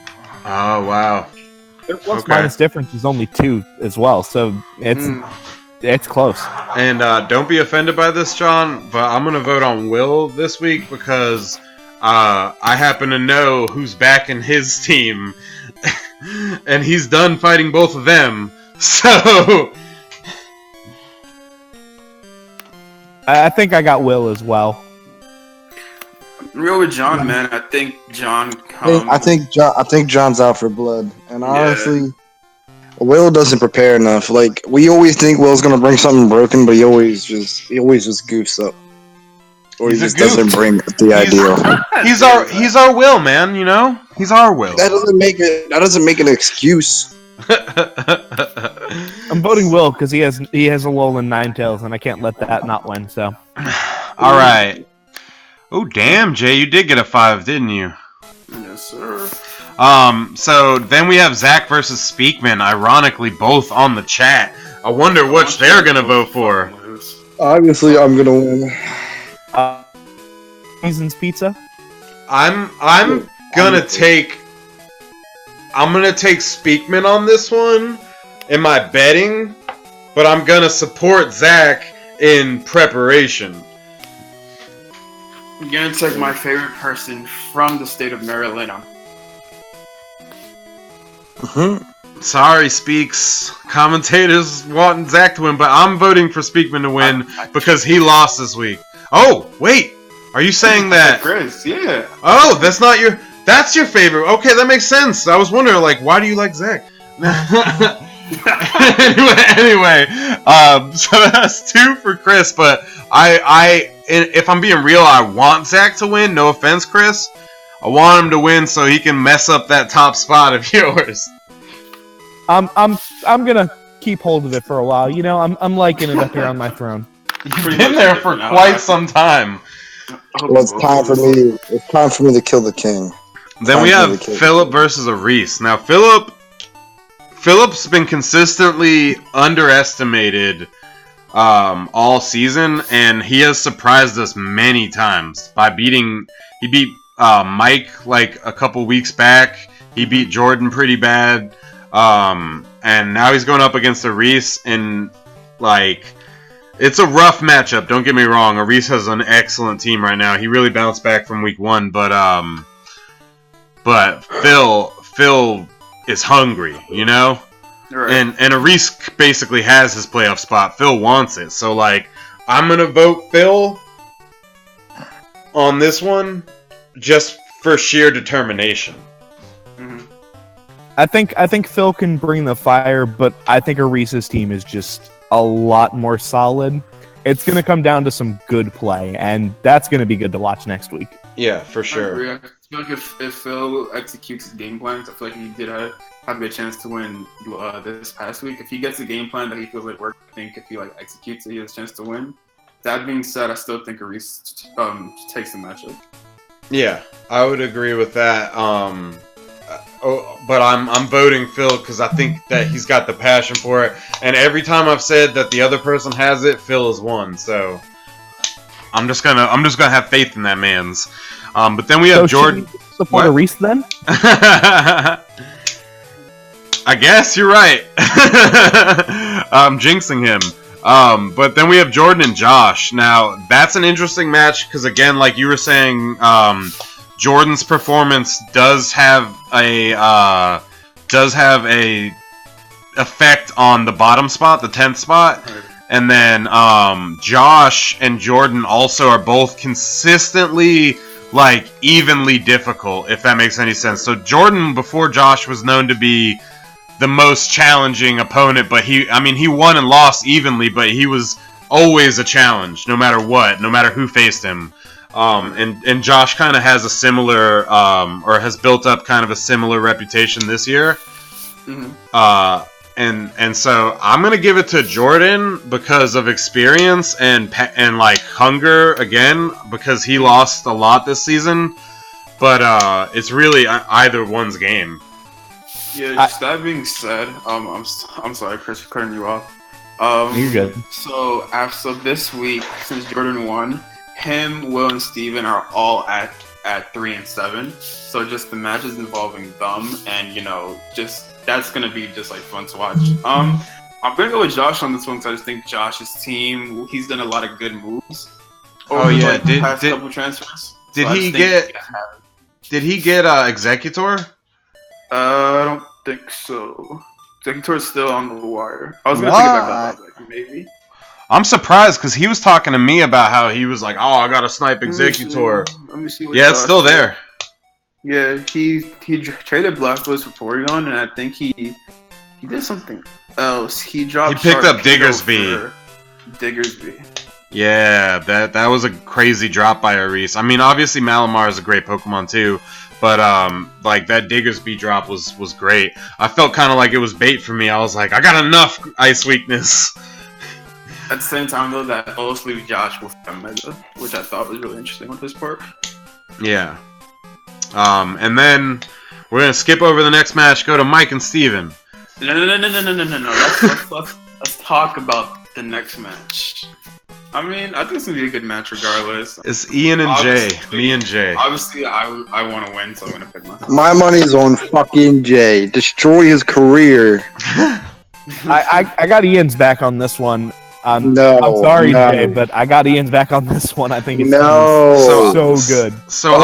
Oh, wow. Their plus minus difference is only 2 as well, so it's close. And don't be offended by this, John, but I'm going to vote on Will this week because I happen to know who's backing his team, and he's done fighting both of them, so... I think I got Will as well. I'm real with John, man. I think John. I think John's out for blood, and honestly, Will doesn't prepare enough. Like, we always think Will's gonna bring something broken, but he always just goofs up, or he just doesn't bring the ideal. He's our Will, man. You know, he's our Will. That doesn't make an excuse. I'm voting Will because he has a lull in Ninetales, and I can't let that not win. So, all right. Oh damn, Jay, you did get a 5, didn't you? Yes, sir. So then we have Zach versus Speakman. Ironically, both on the chat. I wonder which they're gonna vote for. Obviously, I'm gonna win. Season's Pizza. I'm gonna take Speakman on this one in my betting, but I'm gonna support Zach in preparation. I'm gonna take my favorite person from the state of Maryland. Sorry, Speaks. Commentators wanting Zach to win, but I'm voting for Speakman to win because he lost this week. Oh, wait! Are you saying that... Chris, yeah. Oh, that's your favorite. Okay, that makes sense. I was wondering, like, why do you like Zach? anyway, so that's 2 for Chris, but if I'm being real, I want Zach to win. No offense, Chris. I want him to win so he can mess up that top spot of yours. I'm gonna keep hold of it for a while. You know, I'm liking it up here on my throne. You've been there for quite some time. Well, it's time for me. It's time for me to kill the king. Then we have Philip versus Aris. Now, Philip's been consistently underestimated all season, and he has surprised us many times by he beat Mike like a couple weeks back. He beat Jordan pretty bad, and now he's going up against Aris, and like, it's a rough matchup. Don't get me wrong. Aris has an excellent team right now. He really bounced back from week 1, but Phil is hungry, you know? Right. And Aris basically has his playoff spot. Phil wants it. So, like, I'm going to vote Phil on this one just for sheer determination. Mm-hmm. I think Phil can bring the fire, but I think Aris's team is just a lot more solid. It's going to come down to some good play, and that's going to be good to watch next week. Yeah, for sure. I feel like if Phil executes his game plans, I feel like he did have a good chance to win this past week. If he gets a game plan that he feels like works, I think if he executes it, he has a chance to win. That being said, I still think Aris takes the matchup. Yeah, I would agree with that. But I'm voting Phil because I think that he's got the passion for it. And every time I've said that the other person has it, Phil has won. So I'm just gonna have faith in that man's. But then we have Jordan. Support Aris then? I guess you're right. I'm jinxing him. But then we have Jordan and Josh. Now that's an interesting match because, again, like you were saying, Jordan's performance does have a effect on the bottom spot, the 10th spot. And then Josh and Jordan also are both consistently like evenly difficult, if that makes any sense. So Jordan before Josh was known to be the most challenging opponent, but he won and lost evenly, but he was always a challenge, no matter what, no matter who faced him. And Josh kind of has a similar, or has built up kind of a similar reputation this year. Mm-hmm. And so I'm gonna give it to Jordan because of experience and like hunger again, because he lost a lot this season. But it's really either one's game. Yeah, just that being said, I'm sorry, Chris, for cutting you off. You're good. So this week, since Jordan won, him, Will, and Steven are all at 3-7. So just the matches involving them, and just that's gonna be just like fun to watch. I'm gonna go with Josh on this one because I just think Josh's team, he's done a lot of good moves. Over the past couple transfers. Did he get Executor? I don't think so. Executor's still on the wire. I was gonna think about that, like, maybe. I'm surprised because he was talking to me about how he was like, "Oh, I got to snipe Executor." Let me see what it's still there. Yeah, he traded Blastoise for Porygon, and I think he did something else. He dropped. He picked up Diggersby. Diggersby. Yeah, that was a crazy drop by Aris. I mean, obviously Malamar is a great Pokemon too, but like that Diggersby drop was great. I felt kind of like it was bait for me. I was like, I got enough Ice Weakness. At the same time, though, that mostly Josh with Mega, which I thought was really interesting on his part. Yeah. And then we're gonna skip over the next match. Go to Mike and Steven. No. Let's talk about the next match. I mean, I think it's gonna be a good match regardless. It's Ian and Jay. Me and Jay. Obviously, I want to win, so I'm gonna pick myself. My money's on fucking Jay. Destroy his career. I got Ian's back on this one. No, I'm sorry, Jay, but I got Ian's back on this one. I think it's so good. So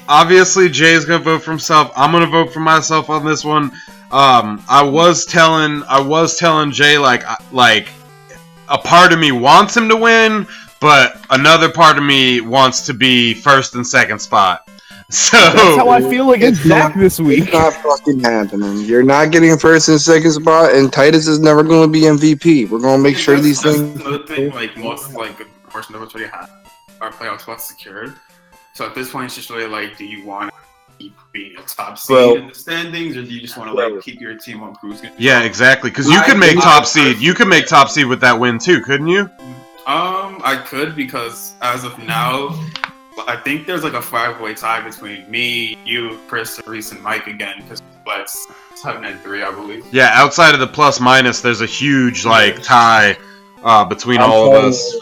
obviously, Jay's gonna vote for himself. I'm gonna vote for myself on this one. I was telling Jay like a part of me wants him to win, but another part of me wants to be first and second spot. So that's how I feel against Zach this week. It's not fucking happening. You're not getting first and second spot, and Titus is never going to be MVP. We're going to make sure these things. Another thing, like most, like a portion of us already have our playoff spots secured. So at this point, it's just really like, do you want to keep being a top seed in the standings, or do you just want to like keep your team on cruise control? Yeah, exactly. Because you could make top seed. You could make top seed with that win too, couldn't you? I could, because as of now, I think there's like a 5-way tie between me, you, Chris, Reese, and Mike again, because it's 7-3, I believe. Yeah, outside of the plus minus, there's a huge like tie between all of us.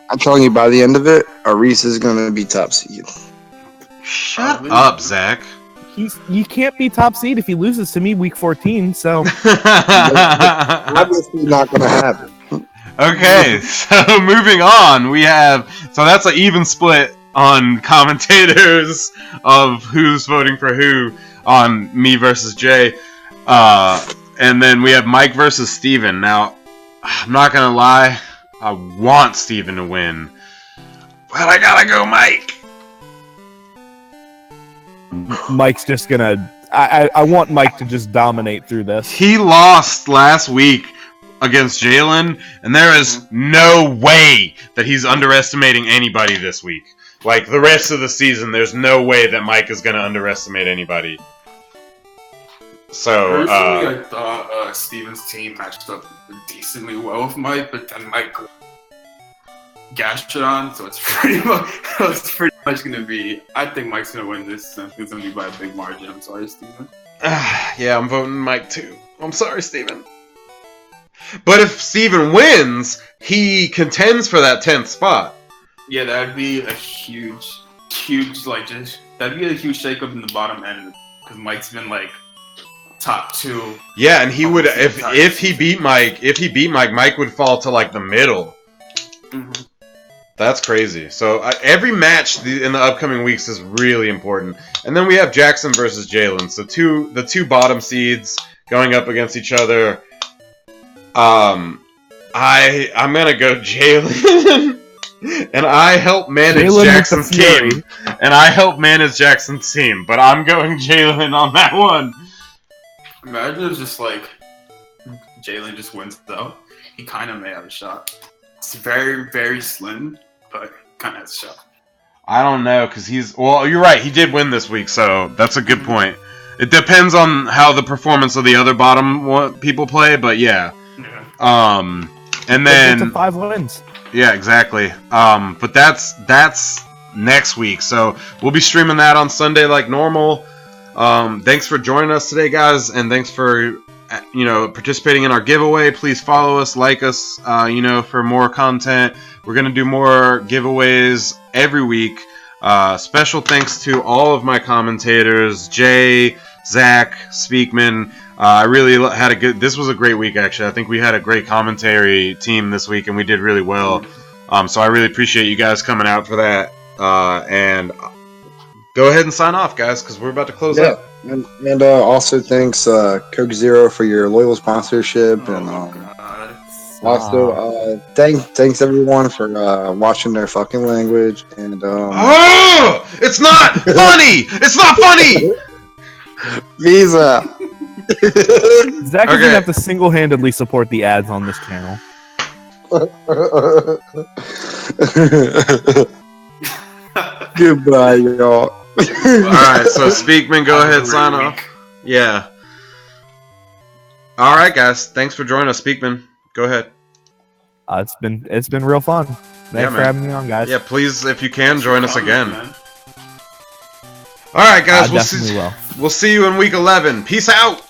I'm telling you, by the end of it, Reese is going to be top seed. Shut up, Zach. You can't be top seed if he loses to me week 14. So obviously not going to happen. Okay, so moving on, so that's an even split on commentators of who's voting for who on me versus Jay. And then we have Mike versus Steven. Now, I'm not going to lie, I want Steven to win, but I gotta go Mike. Mike's just going to... I want Mike to just dominate through this. He lost last week against Jalen, and there is no way that he's underestimating anybody this week. Like, the rest of the season, there's no way that Mike is going to underestimate anybody. So, personally, I thought Steven's team matched up decently well with Mike, but then Mike gashed it on, so it's pretty much going to be... I think Mike's going to win this, and it's going to be by a big margin. I'm sorry, Steven. Yeah, I'm voting Mike, too. I'm sorry, Steven. But if Steven wins, he contends for that 10th spot. Yeah, that'd be a huge, like, that'd be a huge shakeup in the bottom end, because Mike's been, like, top 2. Yeah, and he would, if he beat Mike, Mike would fall to, like, the middle. Mm-hmm. That's crazy. So, every match in the upcoming weeks is really important. And then we have Jackson versus Jalen. So, the two bottom seeds going up against each other. I'm gonna go Jalen. And I help manage Jalen with Jackson's the Fury. team. And I help manage Jackson's team. But I'm going Jalen on that one. Imagine it's just like Jalen just wins though. He kind of may have a shot. It's very, very slim, but kind of has a shot. I don't know, because well, you're right, he did win this week, so that's a good point. It depends on how the performance of the other bottom people play, but yeah. Yeah. And Get to then 5 wins. yeah, exactly. But that's next week, so we'll be streaming that on Sunday like normal. Thanks for joining us today, guys, and thanks for participating in our giveaway. Please follow us, like us, for more content. We're gonna do more giveaways every week. Special thanks to all of my commentators, Jay, Zach, Speakman. I really had this was a great week, actually. I think we had a great commentary team this week, and we did really well. So I really appreciate you guys coming out for that. And go ahead and sign off, guys, because we're about to close up. And also thanks Coke Zero for your loyal sponsorship, and also thanks everyone for watching their fucking language. And oh, it's not funny. It's not funny. Visa. Zach is gonna have to single-handedly support the ads on this channel. Goodbye, y'all. Alright, so Speakman, go ahead, sign off. Yeah. Alright, guys. Thanks for joining us, Speakman. Go ahead. It's been real fun. Thanks for having me on, guys. Yeah, please, if you can, join us again. Alright, guys, we'll see you in week 11. Peace out!